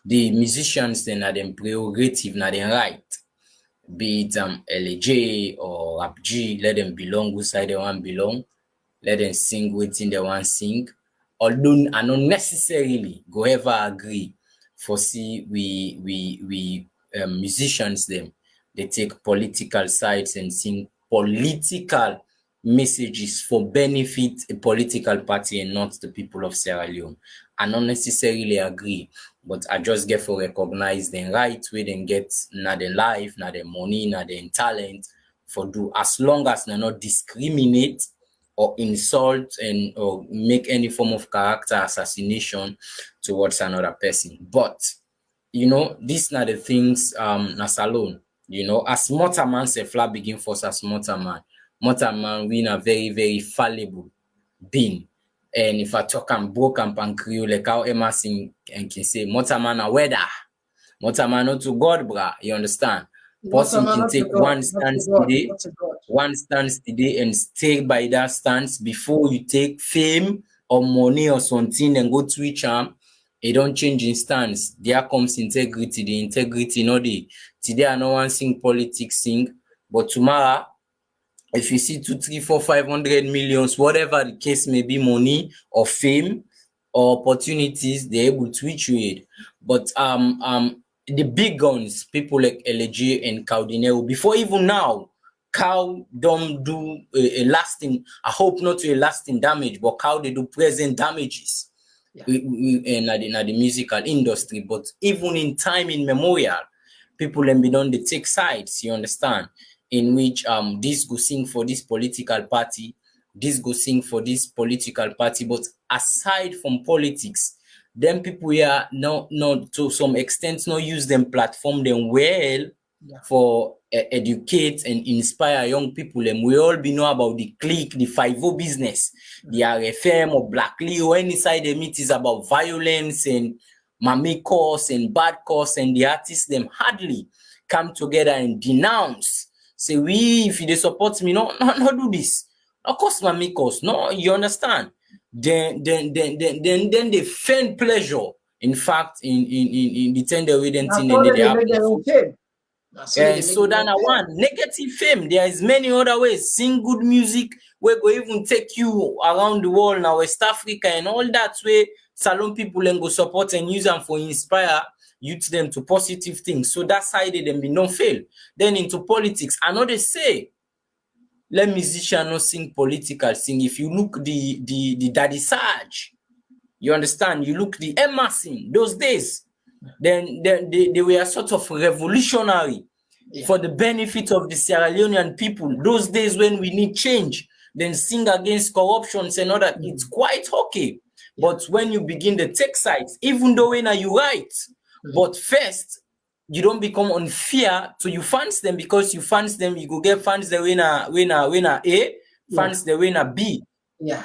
[SPEAKER 3] the musicians then are them prerogative, not them right. Be it LJ or Rap G, let them belong who side they want belong. Let them sing within they want sing. Although I don't necessarily go ever agree for see we musicians them they take political sides and sing political messages for benefit a political party and not the people of Sierra Leone. I don't necessarily agree, but I just get to recognize the right way they get not their life, not their money, not their talent for do as long as they not discriminate or insult and or make any form of character assassination towards another person. But these are the things nas alone. As Motaman say flat begin force as Motaman. Motaman we a very, very fallible being. And if I talk and broke and Creole, like how Emma sing and can say Motaman a weather. Motaman not to God, brah. You understand? Person can take one stance today and stay by that stance before you take fame or money or something and go Twitch it don't change in stance. There comes integrity. The integrity no dey. Today I no one sing politics sing, but tomorrow if you see 2, 3, 4, 500 millions, whatever the case may be, money or fame or opportunities, they're able to reach you it. But the big guns, people like LJ and Caldinero, before even now, Cow don't do a lasting, I hope not to a lasting damage, but Cow they do present damages in the musical industry. But even in time in memorial, people and be done they take sides, you understand? in which this go sing for this political party, this go sing for this political party. But aside from politics, them people here not to some extent not use them platform them well for educate and inspire young people. And we all be know about the clique, the 5-0 business, the RFM or Black Leo. Any side they meet is about violence and mammy cause and bad cause, and the artists them hardly come together and denounce. Say, we, if they support me, no do this. Of course, mammy cause. No, you understand? Then they find pleasure. In fact, in the tender way then thing they have. So then one negative fame. There is many other ways. Sing good music. We go even take you around the world now, West Africa and all that way. Salon people and go support and use them for inspire youth them to positive things. So that side they them be no fail. Then into politics. I know they say let musician not sing political sing. If you look the Daddy Sarge, you understand, you look the Emma sing those days, then they were sort of revolutionary for the benefit of the Sierra Leonean people. Those days when we need change, then sing against corruption and all that, it's quite okay. But when you begin the tech sites, even though when you write, but first you don't become unfair to you fans them, because you fans them, you go get fans the winner A, fans the winner B.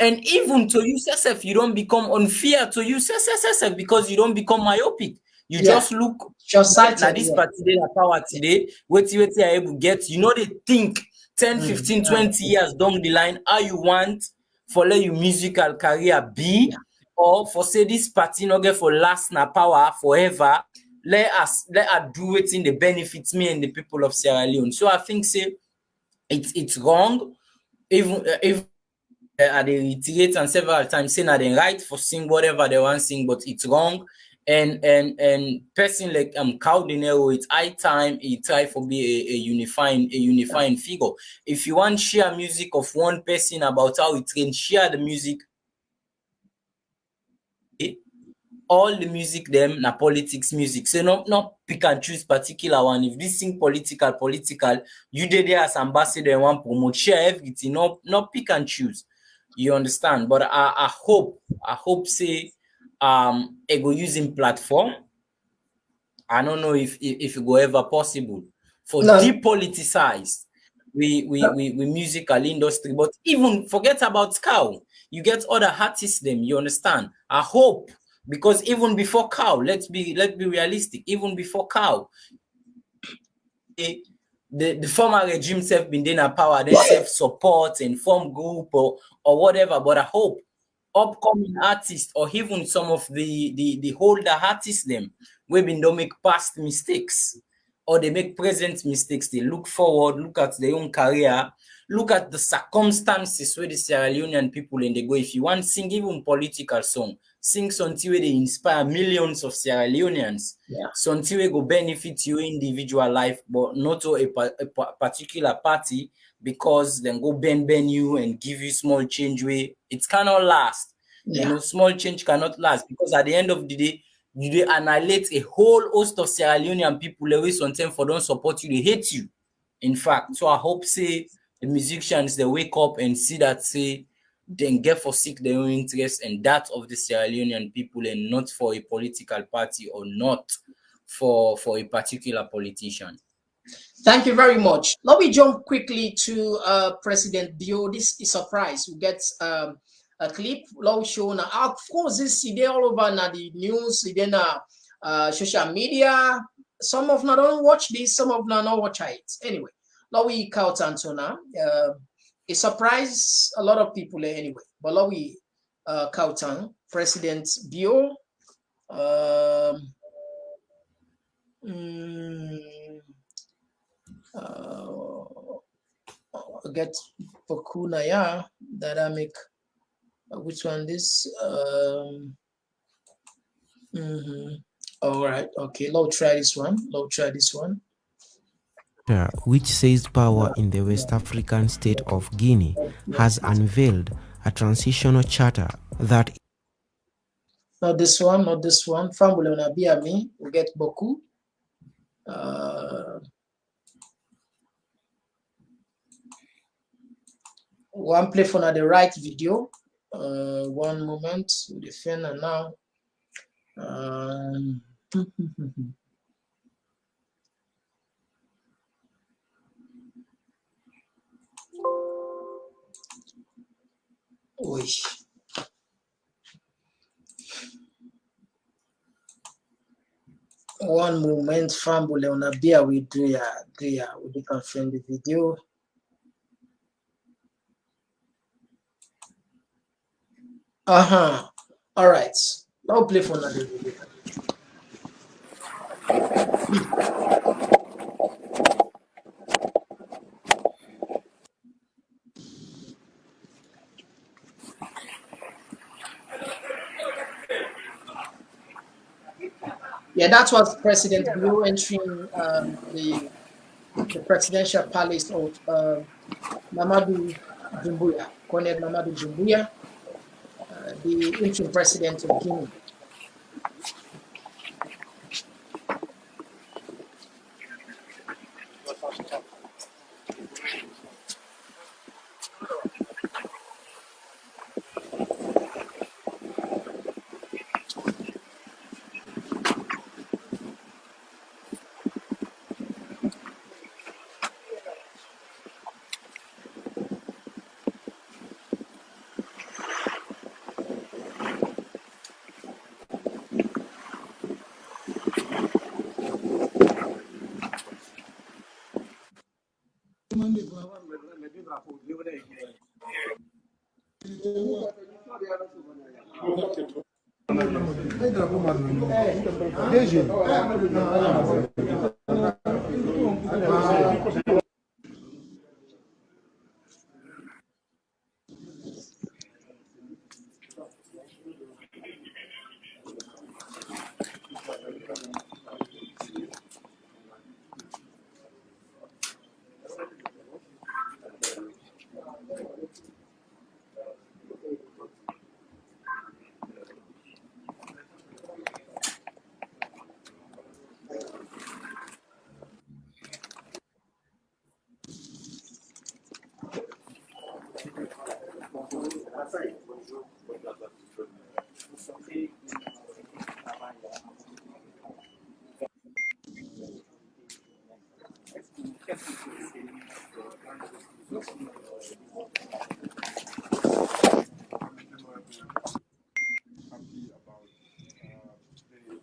[SPEAKER 3] And even to use yourself, you don't become unfair to use yourself because you don't become myopic. You just look at this particular power today, what you are able to get, you know, they think 10, 15, 20 years down the line, how you want for let your musical career be, or for say this party not get for last na power forever. Let us do it in the benefits me and the people of Sierra Leone. So I think say it's wrong. Even if I reiterate and several times saying that they right for sing whatever they want to sing, but it's wrong. And person like Caldinero, it's high time he try for be a unifying figure. If you want share music of one person about how it can share the music, all the music them na politics music. So not pick and choose particular one. If this thing political, you did there as ambassador and want promote, share everything, not pick and choose. You understand? But I hope say it go using platform. I don't know if it go ever possible for depoliticize we musical industry. But even forget about cow, you get other artists them, you understand? I hope, because even before cow, let's be realistic, even before cow, the former regime have been in power, they self support and form group or whatever. But I hope upcoming artists or even some of the older artists them we been don't make past mistakes or they make present mistakes. They look forward, look at their own career, look at the circumstances where the Sierra Leonean people and they go. If you want to sing even political song, sing something where they inspire millions of Sierra Leoneans. Something where go benefit your individual life, but not to a particular party, because then go bend you and give you small change way. It cannot last. You know, small change cannot last, because at the end of the day, you annihilate a whole host of Sierra Leonean people away sometimes for don't support you, they hate you. In fact, so I hope say the musicians they wake up and see that say then get for seek their own interest and that of the Sierra Leonean people, and not for a political party or not for a particular politician.
[SPEAKER 2] Thank you very much. Let me jump quickly to President Bio. This is a surprise. We get a clip low show now. Of course, this is all over now the news, then social media. Some of them don't watch this, some of them don't watch it. Anyway, now we count Antona. It surprised a lot of people anyway. But now we count on President Bio. Get Pokuna, yeah, that I make. Which one this? All right, okay. Let's try this one.
[SPEAKER 11] Which says power in the West African state of Guinea has unveiled a transitional charter that.
[SPEAKER 2] Not this one. Family on Abiami. We get Boku. One play for the right video. One moment. The fan now. Oi. One moment, family, on a beer with Drea. We can find the video. All right. Now play for another video. Yeah, that was President Bio entering the presidential palace of Mamadou Doumbouya, Colonel Mamadou Doumbouya, the interim president of Guinea.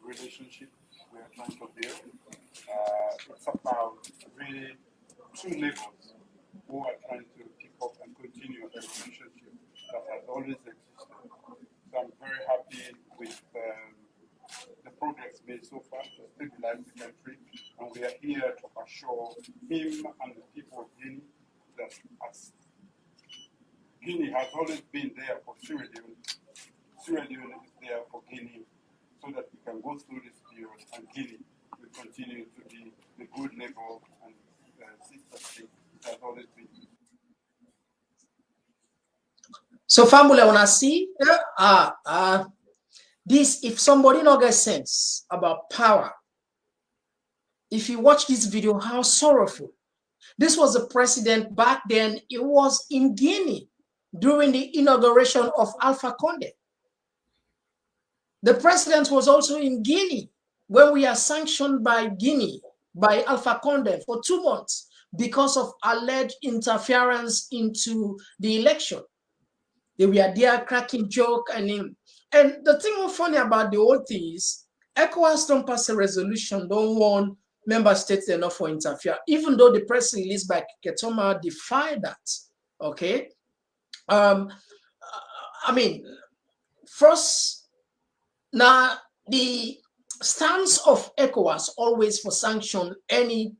[SPEAKER 12] Relationship we are trying to build. It's about really two levels who are trying to pick up and continue a relationship that has always existed. So I'm very happy with the progress made so far to stabilize the country, and we are here to assure him and the people of Guinea that as Guinea has always been there for Sierra Leone, Sierra Leone is there for Guinea, so that we can go through this period and Guinea will continue to be the good neighbor and sister state that has always been.
[SPEAKER 2] So family, when I see this, if somebody not get sense about power, if you watch this video, how sorrowful. This was the president back then. It was in Guinea during the inauguration of Alpha Condé. The president was also in Guinea when we are sanctioned by Guinea, by Alpha Condé for 2 months because of alleged interference into the election. They were there cracking joke and the thing was funny about the whole thing is ECOWAS don't pass a resolution, don't want member states enough for interfere, even though the press release by Ketoma defied that. Okay. I mean, first, now the stance of ECOWAS always for sanction any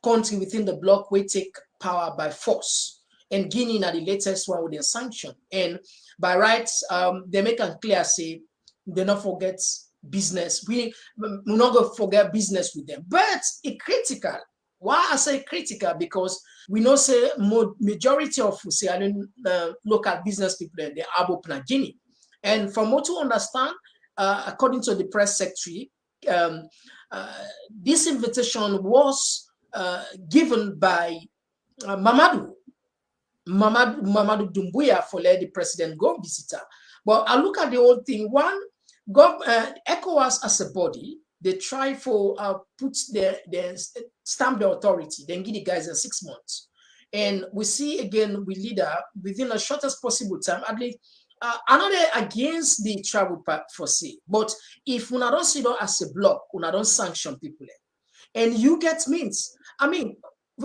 [SPEAKER 2] country within the bloc will take power by force. And Guinea are the latest one with their sanction. And by rights, they make it clear, say, they not forget business. We not going to forget business with them. But it's critical. Why I say critical? Because we know say majority of local business people they are open Guinea. And from what to understand, according to the press secretary, this invitation was given by Mamadou. Mamadou Doumbouya for let the president go visit her. But I look at the whole thing. One, ECOWAS as a body, they try for put their stamp the authority, then give the guys in 6 months. And we see again with leader within the shortest possible time, at least another against the travel for say. But if we don't see it as a block, we don't sanction people. And you get means. I mean,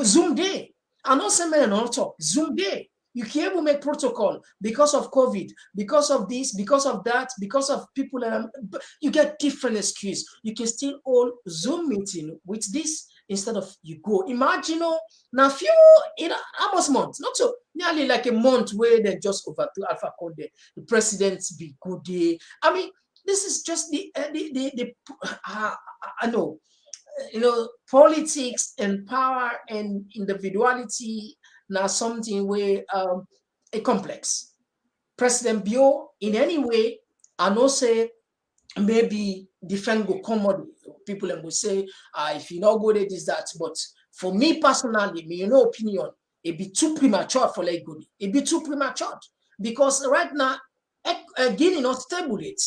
[SPEAKER 2] Zoom day. I know some men not talk. Zoom day. You can't even make protocol because of COVID, because of this, because of that, because of people. You get different excuses. You can still hold Zoom meeting with this instead of you go. Imagine, now few in almost months, not so nearly like a month where they just overthrew Alpha Conde. The president be good day. I mean, this is just I know. Politics and power and individuality now something where a complex. President Bio, in any way, I know say maybe defend go common people and will say if you not go there, this, that. But for me personally, opinion, it be too premature for like good. It be too premature because right now, Guinea not stable it.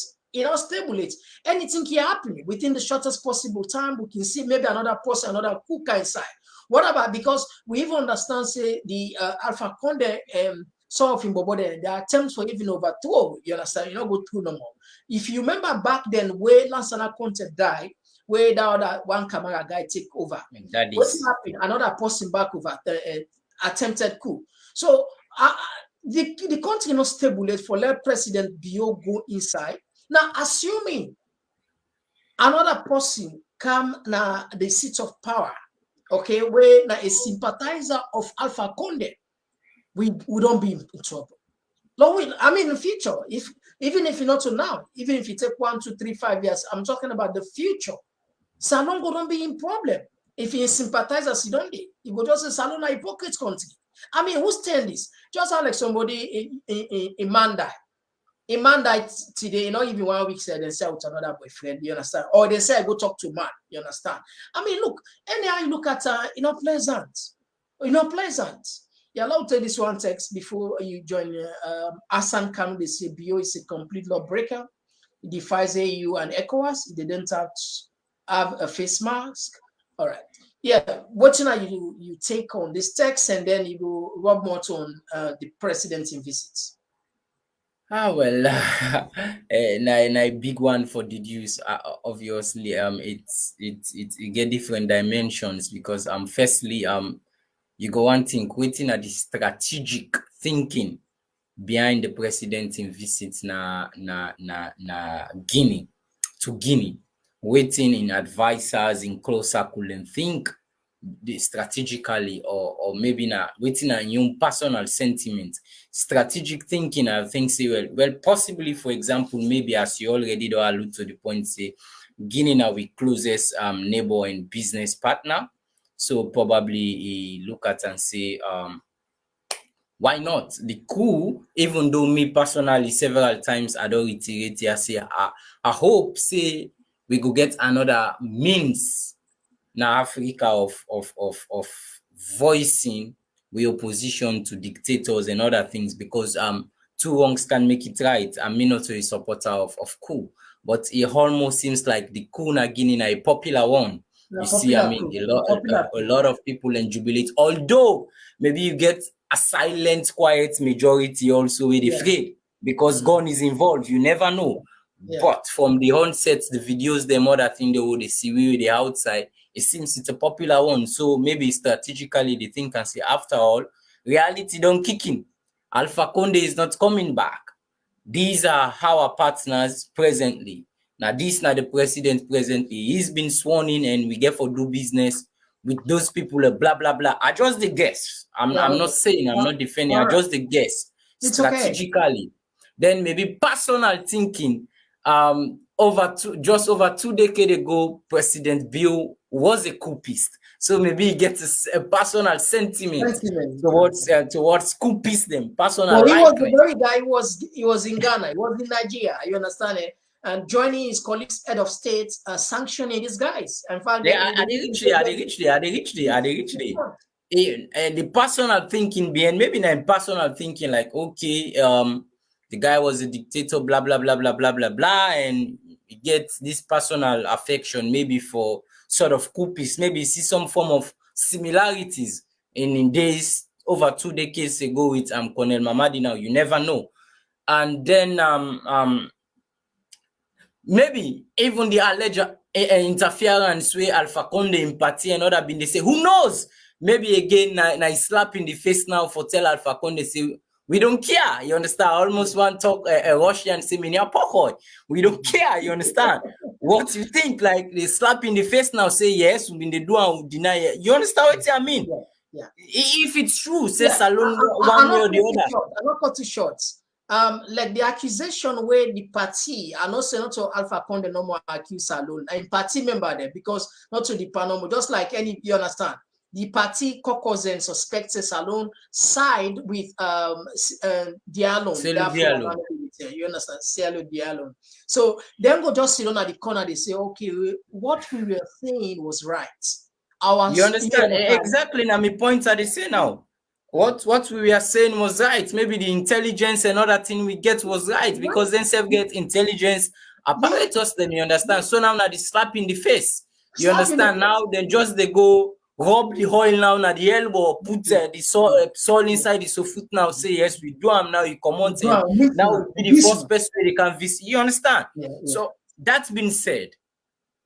[SPEAKER 2] Anything can happen within the shortest possible time. We can see maybe another person, another coup inside. What about, because we even understand, say, the Alpha Conde, some of him, the attempts for even overthrow, you understand, you don't go through no more. If you remember back then, where Lansana Conte died, where the other one camera guy take over, what happened? Another person back over attempted coup. So the country not stable for let President Bio go inside. Now, assuming another person come na the seat of power, okay, where na a sympathizer of Alpha Conde, we don't be in trouble. I mean, in the future, even if you not to now, even if you take 1, 2, 3, 5 years, I'm talking about the future. Salon don't be in problem. If you sympathize as you don't, you go just say Salon a hypocrite country. I mean, who stand this? Just like somebody in Manda. A man died today, not even 1 week said they say with another boyfriend, you understand? Or they say I go talk to man, you understand? I mean, look, anyhow you look at pleasant. Pleasant. You're allowed to take this one text before you join Hassan Kanu. They say Bio is a complete lawbreaker. It defies AU and ECOWAS. They didn't have a face mask. All right. Yeah, what you take on this text and then you go rub more on the president's visits.
[SPEAKER 3] Well, a big one for deduce. Obviously, it get different dimensions because firstly, you go one thing waiting at the strategic thinking behind the president's visits na Guinea, waiting in advisors in close circle and think strategically or maybe waiting on your personal sentiment. Strategic thinking, I think, say well possibly, for example, maybe as you already do allude to the point, say Guinea now we closest neighbor and business partner. So probably look at and say why not? The coup, even though me personally several times I don't reiterate, I say I hope say we go get another means now Africa of voicing we opposition to dictators and other things, because two wrongs can make it right. I'm not a supporter of coup, but it almost seems like the coup na Guinea a popular one. You see, I mean, a lot of people and jubilate, although maybe you get a silent, quiet majority also with the afraid because gun is involved. You never know. But from the onset, the videos, the other thing they see with the outside, it seems it's a popular one. So maybe strategically they think and say, after all, reality don't kick in. Alpha Conde is not coming back. These are our partners presently. Now, this now the president presently. He's been sworn in and we get for do business with those people, blah, blah, blah. I just the guess. I'm not saying, I'm not defending, I just the guess. It's strategically. Okay. Then maybe personal thinking. Just over 2 decades ago, President Bio was a coupist. So maybe he gets a personal sentiment towards coupism. Personal.
[SPEAKER 2] Well, he was the very guy. He was in Ghana. He was in Nigeria. You understand it? And joining his colleagues, head of state, sanctioning these guys. In fact,
[SPEAKER 3] are they reach there? the personal thinking behind, maybe not personal thinking, like, okay, the guy was a dictator, blah, blah, blah, blah, blah, blah, blah, and he gets this personal affection, maybe for sort of coupies, maybe see some form of similarities in days over 2 decades ago with Colonel Mamadi now, you never know. And then maybe even the alleged interference with Alpha Conde in party and other, they say, who knows? Maybe again, na slap in the face now for tell Alpha Conde, say, we don't care, you understand? I almost want to talk a Russian, say, we don't care, you understand? What you think, like, they slap in the face now, say, yes, we been the do and deny it. You understand what I mean?
[SPEAKER 2] Yeah.
[SPEAKER 3] If it's true, say Salon one way or the other.
[SPEAKER 2] I'm not cut too short. Like the accusation where the party, I not say not to Alpha Conde no more accuse Salon, and party member there, because not to the panel, just like any, you understand? The party caucus and suspected Salon side with Diallo. You understand? Cielo Diallo. So then go just sit on at the corner, they say, okay, what we were saying was right.
[SPEAKER 3] You understand? Exactly. Now, my points are the same now. What we were saying was right. Maybe the intelligence and other thing we get was right, because then self get intelligence apparatus, then you understand. So now the slap in the face. You understand? Now then just they go rub the oil now at the elbow, put the soil inside the foot now, say yes, we do them now, you come on, now will be the first person they can visit. You understand? So that's been said.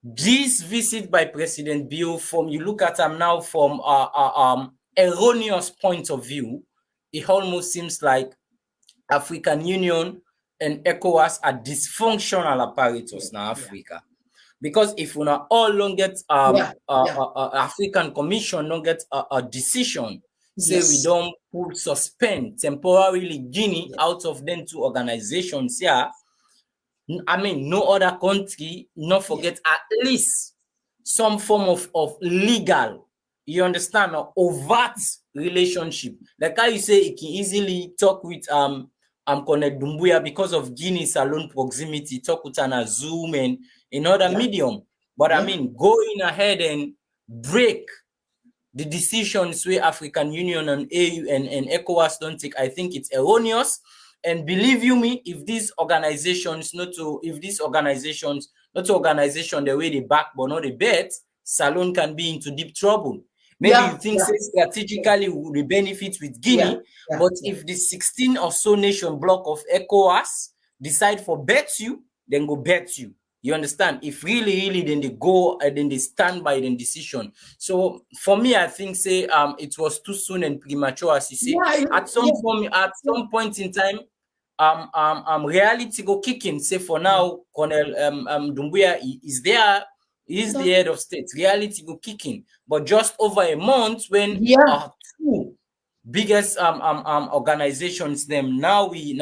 [SPEAKER 3] This visit by President Bio, from you look at him now from erroneous point of view, it almost seems like African Union and ECOWAS are dysfunctional apparatus now Africa. Because if we not all don't get African Commission don't get a decision, say we don't suspend temporarily Guinea out of them 2 organizations here. I mean, no other country, not forget at least some form of legal, you understand, or overt relationship. Like how you say, it can easily talk with Colonel Doumbouya because of Guinea Salon proximity, talk with an Zoom and another medium. But I mean, going ahead and break the decisions where African Union and AU and ECOWAS don't take, I think it's erroneous. And believe you me, if these organizations, not to organization the way they back but not the bet, Salon can be into deep trouble. Maybe you think strategically we benefit with Guinea, but if the 16 or so nation block of ECOWAS decide for bet you, then go bet you. You understand? If really, then they go and then they stand by the decision. So for me, I think say it was too soon and premature, as you say. At some point in time, reality go kicking. Say for now, Colonel Doumbouya is there. He is the head of state. Reality go kicking. But just over a month, when 2 biggest organizations, them now we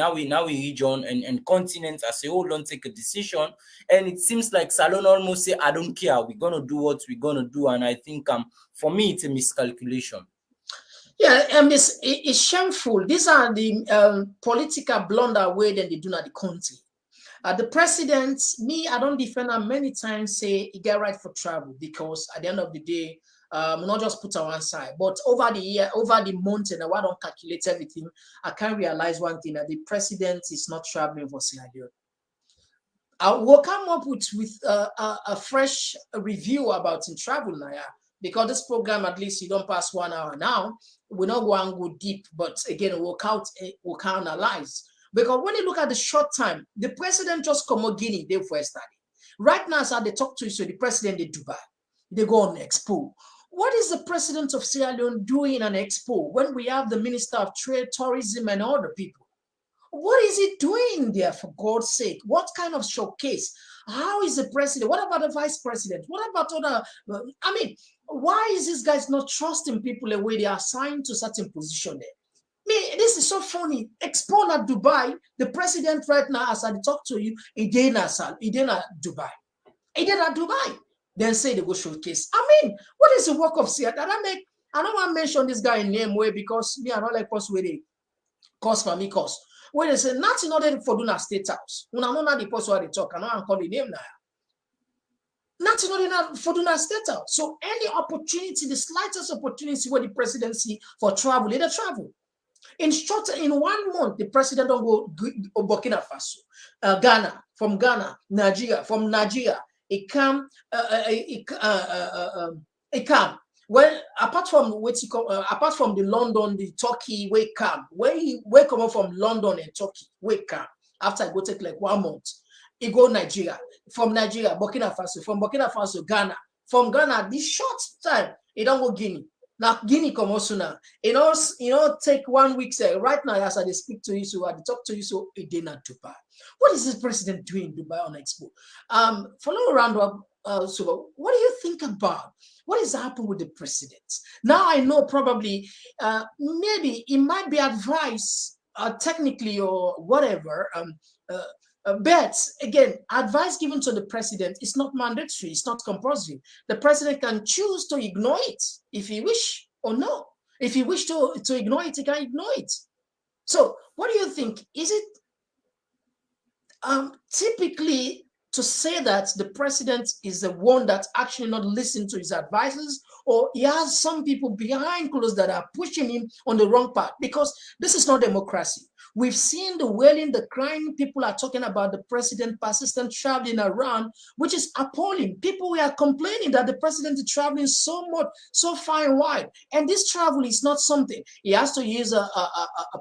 [SPEAKER 3] region and continent as a whole don't take a decision, and it seems like Salon almost say, I don't care, we're gonna do what we're gonna do. And I think for me it's a miscalculation.
[SPEAKER 2] It's shameful. These are the political blunder way that they do not the country. The president, I don't defend him many times, say he get right for travel, because at the end of the day, not just put on one side, but over the year, over the month, and I don't calculate everything, I can realize one thing, that the president is not traveling for Sierra Leone. We'll come up with a fresh review about in travel now, because this program, at least you don't pass 1 hour now. We're not going to go deep, but again, we'll analyze. Because when you look at the short time, the president just come to Guinea, they first study. Right now, as they talk to you, so the president in Dubai, they go on Expo. What is the president of Sierra Leone doing on Expo when we have the Minister of Trade, Tourism, and other people? What is he doing there, for God's sake? What kind of showcase? How is the president? What about the vice president? What about other? I mean, why is this guys not trusting people the way they are assigned to certain position there? This is so funny. Expo at Dubai, the president right now, as I talk to you, he did at Dubai. He did at Dubai. Then say they go showcase. I mean, what is the work of Sierra? I don't want to mention this guy in name way, because me, I don't like us where they cost for me cost. When they say nothing other for doing a state house. When I know not the post where they talk, I know I'm calling the name now. Nothing ordinary for do not state out. So any opportunity, the slightest opportunity where the presidency for travel, they travel. In 1 month, the president don't go Burkina Faso, Ghana, from Ghana, Nigeria, from Nigeria, it come. Well, apart from the London, the Turkey, where come, where come up from London and Turkey, where come after I go take like 1 month, he go Nigeria, from Nigeria, Burkina Faso, from Burkina Faso, Ghana, from Ghana, this short time, he don't go Guinea. Now Guinea come also now. Take 1 week. Say right now, as I speak to you, so I talk to you, so it did not Dubai. What is this president doing in Dubai on Expo? Follow around up. So what do you think about what is happening with the president? Now I know probably maybe it might be advice technically or whatever. But again, advice given to the president is not mandatory, it's not compulsory. The president can choose to ignore it if he wish or no. If he wish to ignore it, he can ignore it. So what do you think? Is it typically to say that the president is the one that's actually not listening to his advisors, or he has some people behind closed that are pushing him on the wrong path? Because this is not democracy. We've seen the wailing, the crying. People are talking about the president persistent traveling around, which is appalling. People were complaining that the president is traveling so much, so far and wide. And this travel is not something. He has to use a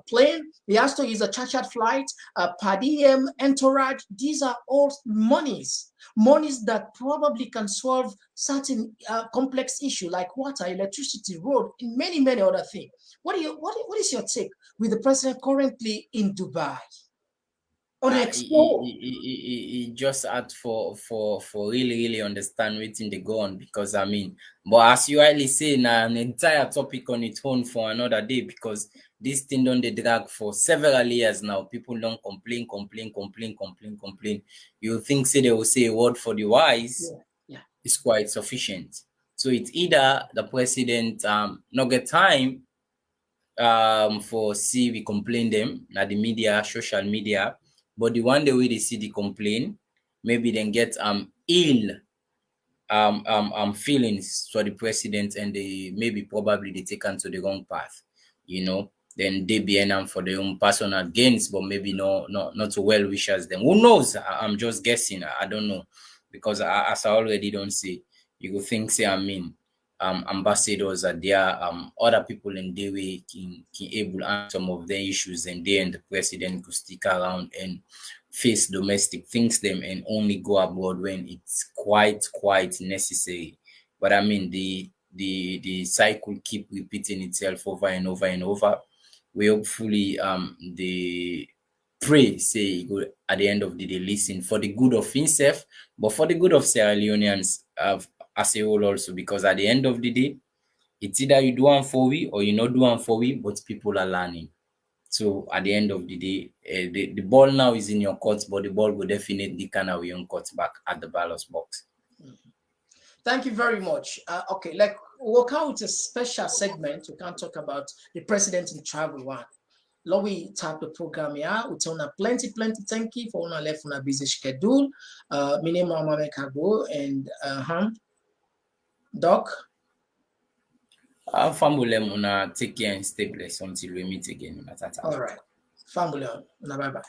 [SPEAKER 2] plane. He has to use a chartered flight, a per diem, entourage. These are all monies that probably can solve certain complex issues like water, electricity, road, and many, many other things. What is your take with the president currently in Dubai on Expo?
[SPEAKER 3] He just had for really understand waiting they go on, because I mean, but as you rightly say, now an entire topic on its own for another day, because this thing don't they drag for several years now. People don't complain. You think say they will say a word for the wise,
[SPEAKER 2] yeah.
[SPEAKER 3] It's quite sufficient. So it's either the president not get time for see we complain them na the media, social media, but the one day we they see the complain, maybe then get ill feelings for the president, and they maybe probably they take on to the wrong path, then they be for their own personal gains, but maybe not so well wishers them. Who knows? I'm just guessing. I don't know, because as I already don't say, you go think say ambassadors are there, other people in the way can able answer some of the issues, and they and the president could stick around and face domestic things them and only go abroad when it's quite necessary. But I mean the cycle keep repeating itself over and over and over. We hopefully the pray say go at the end of the day listen for the good of himself, but for the good of Sierra Leoneans as a whole also, because at the end of the day, it's either you do one for we or you not do one for we, but people are learning. So at the end of the day, the ball now is in your court, but the ball will definitely kind of your court back at the ballot box.
[SPEAKER 2] Thank you very much. Okay, like we'll come with a special segment. We can talk about the president in travel one. Love we tap the program here. We tell plenty thank you for una left on a busy schedule. My name is Maada Bio and Doc.
[SPEAKER 3] Family, take care and stay blessed until we meet again.
[SPEAKER 2] All right. Family, bye bye.